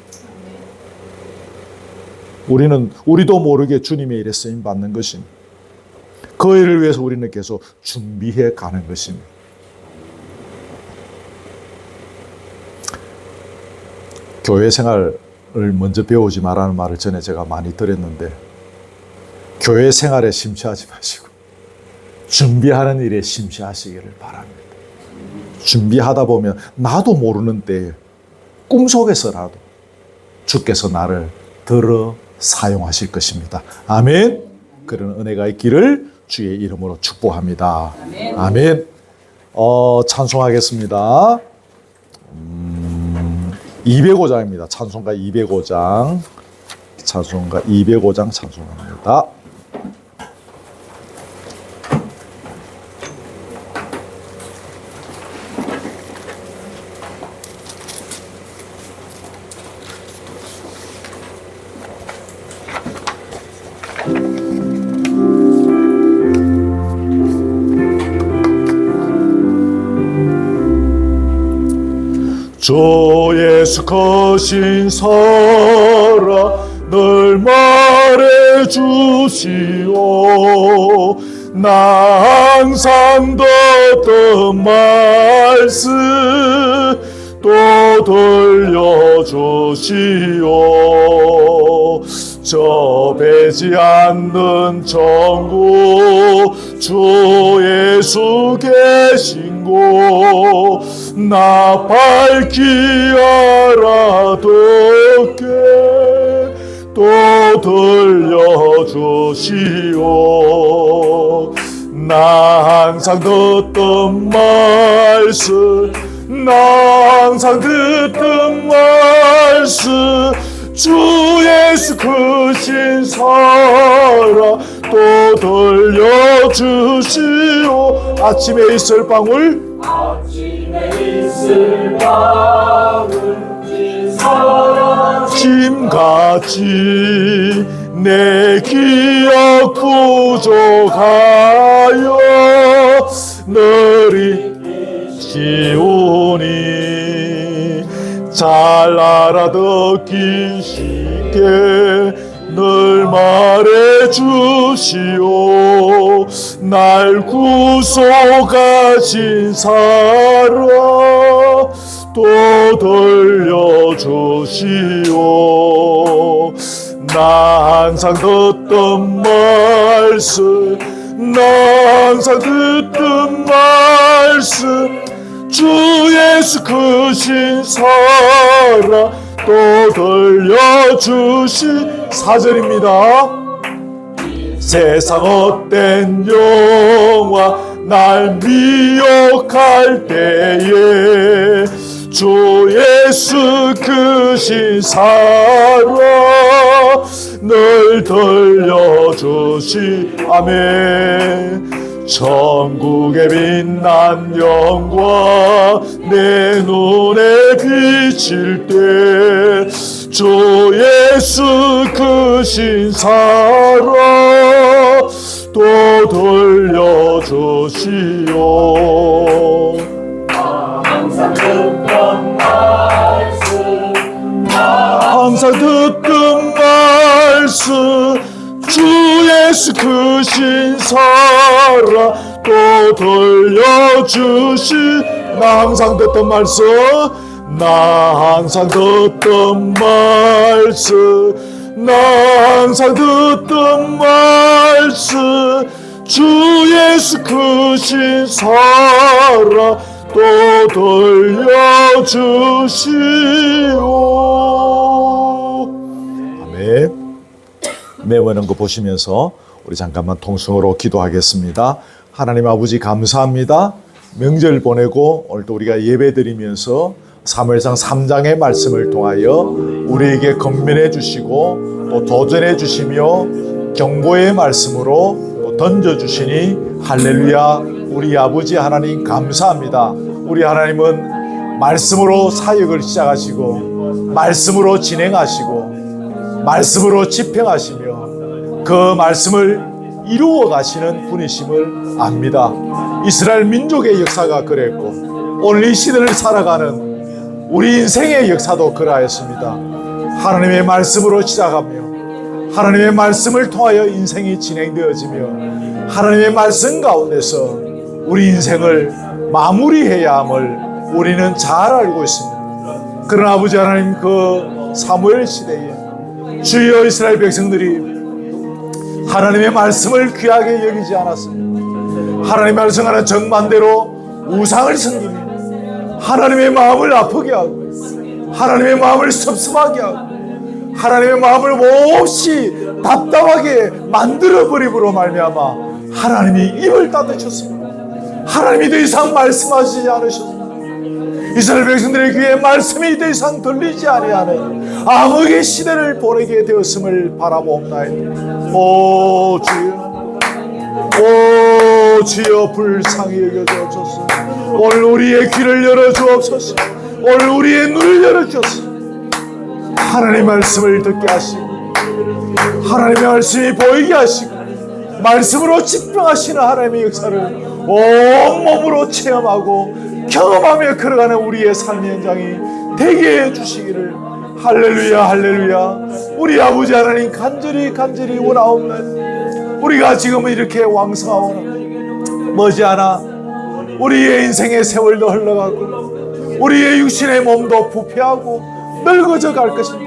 우리도 모르게 주님의 일에 쓰임 받는 것입니다. 그 일을 위해서 우리는 계속 준비해 가는 것입니다. 교회 생활을 먼저 배우지 말라는 말을 전에 제가 많이 들었는데, 교회 생활에 심취하지 마시고 준비하는 일에 심취하시기를 바랍니다. 준비하다 보면 나도 모르는 때에 꿈속에서라도 주께서 나를 들어 사용하실 것입니다. 아멘. 그런 은혜가 있기를 주의 이름으로 축복합니다. 아멘. 아멘. 찬송하겠습니다. 205장입니다. 찬송가 205장. 찬송가 205장 찬송합니다. 주 예수 크신 사랑 늘 말해주시오. 나 항상 듣던 말씀 또 들려주시오. 저 배지 않는 천국 주 예수 계신 곳 나 밝히 알아듣게 또 들려주시오. 나 항상 듣던 말씀 나 항상 듣던 말씀 주 예수 크신 사랑 또 들려주시오. 아침에 있을 방울 짐같이 내 기억 부족하여 늘 잊지오니 잘 알아듣기 쉽게 늘 말해주시오. 날 구속하신 사랑 또 들려주시오. 나 항상 듣던 말씀 나 항상 듣던 말씀 주 예수 크신 사랑 또 들려주시 4절입니다. 세상 헛된 영화 날 미혹할 때에 주 예수 크신 사랑 늘 들려주시. 아멘. 천국의 빛난 영광 내 눈에 비칠 때 주 예수 크신 사랑 또 들려주시오. 항상 듣던 말씀 항상 듣던 말씀 주 예수 크신 사랑 또 들려주시. 나 항상 듣던 말씀 나 항상 듣던 말씀 나 항상 듣던 말씀 주 예수 크신 사랑 또 들려주시오. 아멘. 메모하는 거 보시면서 우리 잠깐만 통성으로 기도하겠습니다. 하나님 아버지 감사합니다. 명절 보내고 오늘 또 우리가 예배 드리면서 사무엘상 3장의 말씀을 통하여 우리에게 건면해 주시고 또 도전해 주시며 경고의 말씀으로 또 던져 주시니 할렐루야. 우리 아버지 하나님 감사합니다. 우리 하나님은 말씀으로 사역을 시작하시고 말씀으로 진행하시고 말씀으로 집행하시며 그 말씀을 이루어 가시는 분이심을 압니다. 이스라엘 민족의 역사가 그랬고 오늘 이 시대를 살아가는 우리 인생의 역사도 그러하였습니다. 하나님의 말씀으로 시작하며 하나님의 말씀을 통하여 인생이 진행되어지며 하나님의 말씀 가운데서 우리 인생을 마무리해야 함을 우리는 잘 알고 있습니다. 그러나 아버지 하나님, 그 사무엘 시대에 주여 이스라엘 백성들이 하나님의 말씀을 귀하게 여기지 않았습니다. 하나님의 말씀하는 정반대로 우상을 섬기며 하나님의 마음을 아프게 하고 하나님의 마음을 섭섭하게 하고 하나님의 마음을 몹시 답답하게 만들어버림으로 말미암아 하나님이 입을 닫으셨습니다. 하나님이 더 이상 말씀하시지 않으셨습니다. 이스라엘 백성들의 귀에 말씀이 더 이상 들리지 아니하는 암흑의 시대를 보내게 되었음을 바라보옵나이다. 오 주여, 오 주여, 불쌍히 여겨주옵소서. 오늘 우리의 귀를 열어주옵소서. 오늘 우리의 눈을 열어주옵소서. 하나님의 말씀을 듣게 하시고 하나님의 말씀이 보이게 하시고 말씀으로 집중하시는 하나님의 역사를 온몸으로 체험하고 경험하며 걸어가는 우리의 삶의 현장이 되게 해주시기를 할렐루야 할렐루야. 우리 아버지 하나님 간절히 원하옵나이다. 우리가 지금 이렇게 왕성하오나 머지않아 우리의 인생의 세월도 흘러가고 우리의 육신의 몸도 부패하고 늙어져 갈 것인데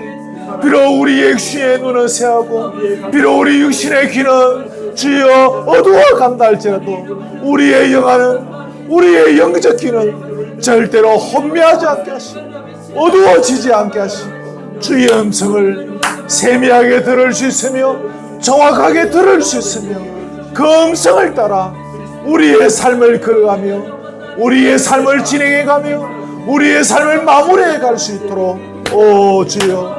비록 우리의 육신의 눈은 새하고 비록 우리 육신의 귀는 주여 어두워 간다 할지라도 우리의 영혼은 우리의 영적 귀는 절대로 혼미하지 않게 하시고 어두워지지 않게 하시고 주의 음성을 세미하게 들을 수 있으며 정확하게 들을 수 있으며 그 음성을 따라 우리의 삶을 걸어가며 우리의 삶을 진행해가며 우리의 삶을 마무리해 갈 수 있도록 오 주여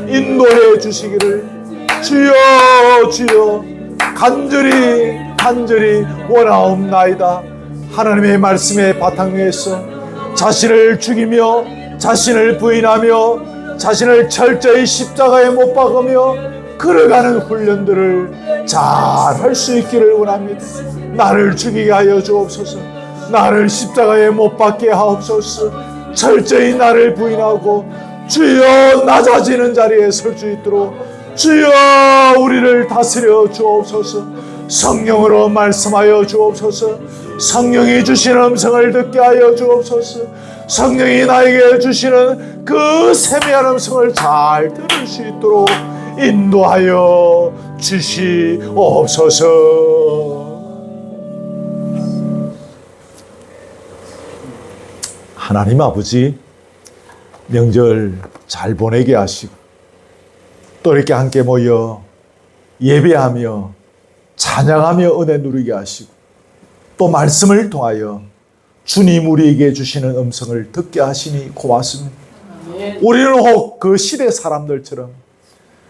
인도해 주시기를 주여 간절히 원하옵나이다. 하나님의 말씀의 바탕 위에서 자신을 죽이며 자신을 부인하며 자신을 철저히 십자가에 못 박으며 걸어가는 훈련들을 잘 할 수 있기를 원합니다. 나를 죽이게 하여 주옵소서. 나를 십자가에 못 박게 하옵소서. 철저히 나를 부인하고 주여 낮아지는 자리에 설 수 있도록 주여 우리를 다스려 주옵소서. 성령으로 말씀하여 주옵소서. 성령이 주시는 음성을 듣게 하여 주옵소서. 성령이 나에게 주시는 그 세미한 음성을 잘 들을 수 있도록 인도하여 주시옵소서. 하나님 아버지, 명절 잘 보내게 하시고 또 이렇게 함께 모여 예배하며 찬양하며 은혜 누리게 하시고 또 말씀을 통하여 주님 우리에게 주시는 음성을 듣게 하시니 고맙습니다. 우리는 혹 그 시대 사람들처럼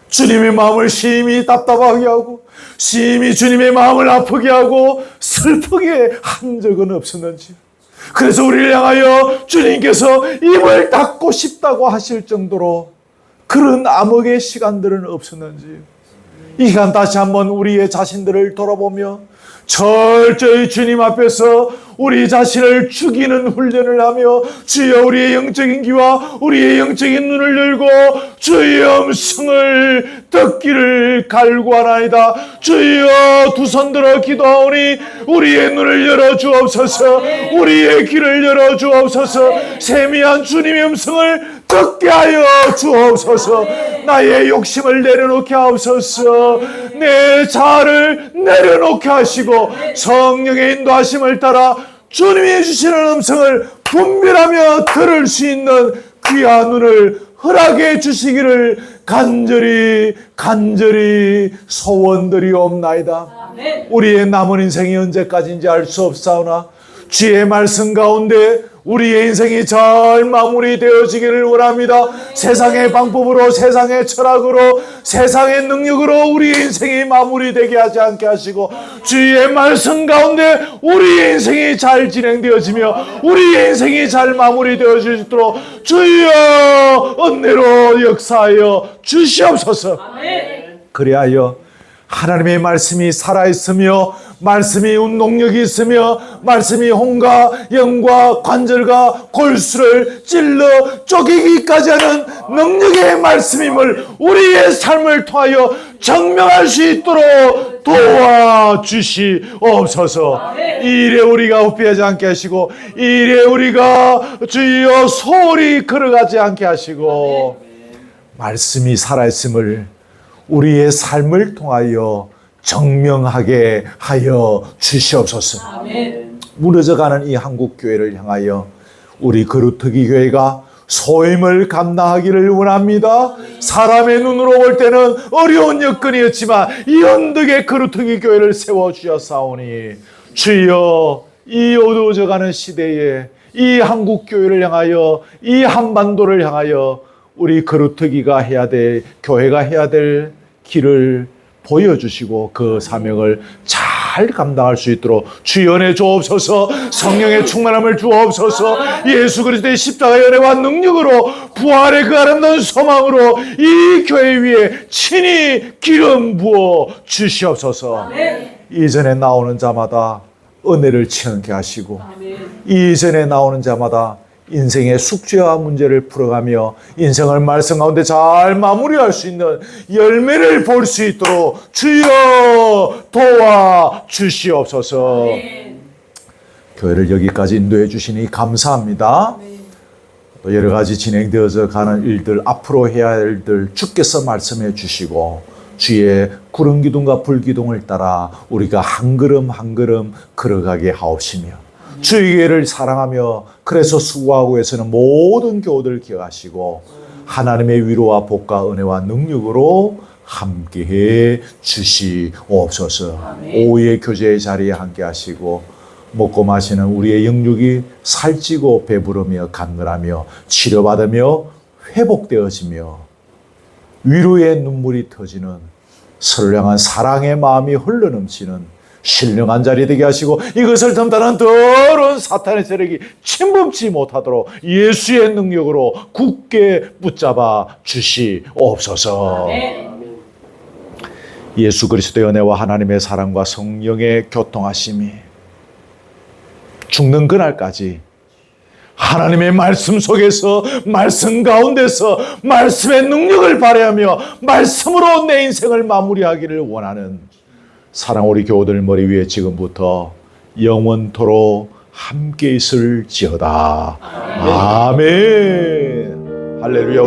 주님의 마음을 심히 답답하게 하고 심히 주님의 마음을 아프게 하고 슬프게 한 적은 없었는지, 그래서 우리를 향하여 주님께서 입을 닫고 싶다고 하실 정도로 그런 암흑의 시간들은 없었는지, 이 시간 다시 한번 우리의 자신들을 돌아보며 철저히 주님 앞에서 우리 자신을 죽이는 훈련을 하며 주여 우리의 영적인 귀와 우리의 영적인 눈을 열고 주의 음성을 듣기를 갈구하나이다. 주여 두 손 들어 기도하오니 우리의 눈을 열어 주옵소서. 우리의 귀를 열어 주옵소서. 세미한 주님의 음성을 듣게 하여 주옵소서. 나의 욕심을 내려놓게 하옵소서. 내 자아를 내려놓게 하시고 성령의 인도하심을 따라 주님이 주시는 음성을 분별하며 들을 수 있는 귀한 눈을 허락해 주시기를 간절히 소원드리옵나이다. 우리의 남은 인생이 언제까지인지 알 수 없사오나 주의 말씀 가운데 우리의 인생이 잘 마무리되어지기를 원합니다. 세상의 방법으로, 세상의 철학으로, 세상의 능력으로 우리의 인생이 마무리되게 하지 않게 하시고, 주의 말씀 가운데 우리의 인생이 잘 진행되어지며 우리의 인생이 잘 마무리되어질 수 있도록 주여 은혜로 역사하여 주시옵소서. 그리하여 하나님의 말씀이 살아있으며 말씀이 운동력이 있으며 말씀이 혼과 영과 관절과 골수를 찔러 쪼개기까지 하는 능력의 말씀임을 우리의 삶을 통하여 증명할 수 있도록 도와주시옵소서. 이 일에 우리가 헛비하지 않게 하시고 이 일에 우리가 주여 소홀히 걸어가지 않게 하시고 말씀이 살아있음을 우리의 삶을 통하여 증명하게 하여 주시옵소서. 아멘. 무너져가는 이 한국교회를 향하여 우리 거루터기 교회가 소임을 감당하기를 원합니다. 사람의 눈으로 볼 때는 어려운 여건이었지만 이 언덕에 거루터기 교회를 세워주셨사오니 주여 이 어두워져가는 시대에 이 한국교회를 향하여 이 한반도를 향하여 우리 거루터기가 해야 될, 교회가 해야 될 길을 보여주시고 그 사명을 잘 감당할 수 있도록 주여 은혜 주옵소서. 성령의 충만함을 주옵소서. 예수 그리스도의 십자가의 은혜와 능력으로 부활의 그 아름다운 소망으로 이 교회 위에 친히 기름 부어 주시옵소서. 이전에 나오는 자마다 은혜를 체험케 하시고 이전에 나오는 자마다 인생의 숙제와 문제를 풀어가며 인생을 말씀 가운데 잘 마무리할 수 있는 열매를 볼 수 있도록 주여 도와주시옵소서. 교회를 여기까지 인도해 주시니 감사합니다. 또 여러 가지 진행되어져 가는 일들, 앞으로 해야 할 일들 주께서 말씀해 주시고 주의 구름 기둥과 불 기둥을 따라 우리가 한 걸음 한 걸음 걸어가게 하옵시며 주의 교회를 사랑하며 그래서 수고하고 애쓰는 모든 교우들 기억하시고 하나님의 위로와 복과 은혜와 능력으로 함께해 주시옵소서. 오후의 교제의 자리에 함께 하시고 먹고 마시는 우리의 영육이 살찌고 배부르며 간절하며 치료받으며 회복되어지며 위로의 눈물이 터지는 서로 향한 사랑의 마음이 흘러넘치는 신령한 자리 되게 하시고 이것을 덤타는 더러운 사탄의 세력이 침범치 못하도록 예수의 능력으로 굳게 붙잡아 주시옵소서. 예수 그리스도의 은혜와 하나님의 사랑과 성령의 교통하심이 죽는 그날까지 하나님의 말씀 속에서 말씀 가운데서 말씀의 능력을 발휘하며 말씀으로 내 인생을 마무리하기를 원하는 사랑 우리 교우들 머리 위에 지금부터 영원토록 함께 있을지어다. 아멘. 할렐루야.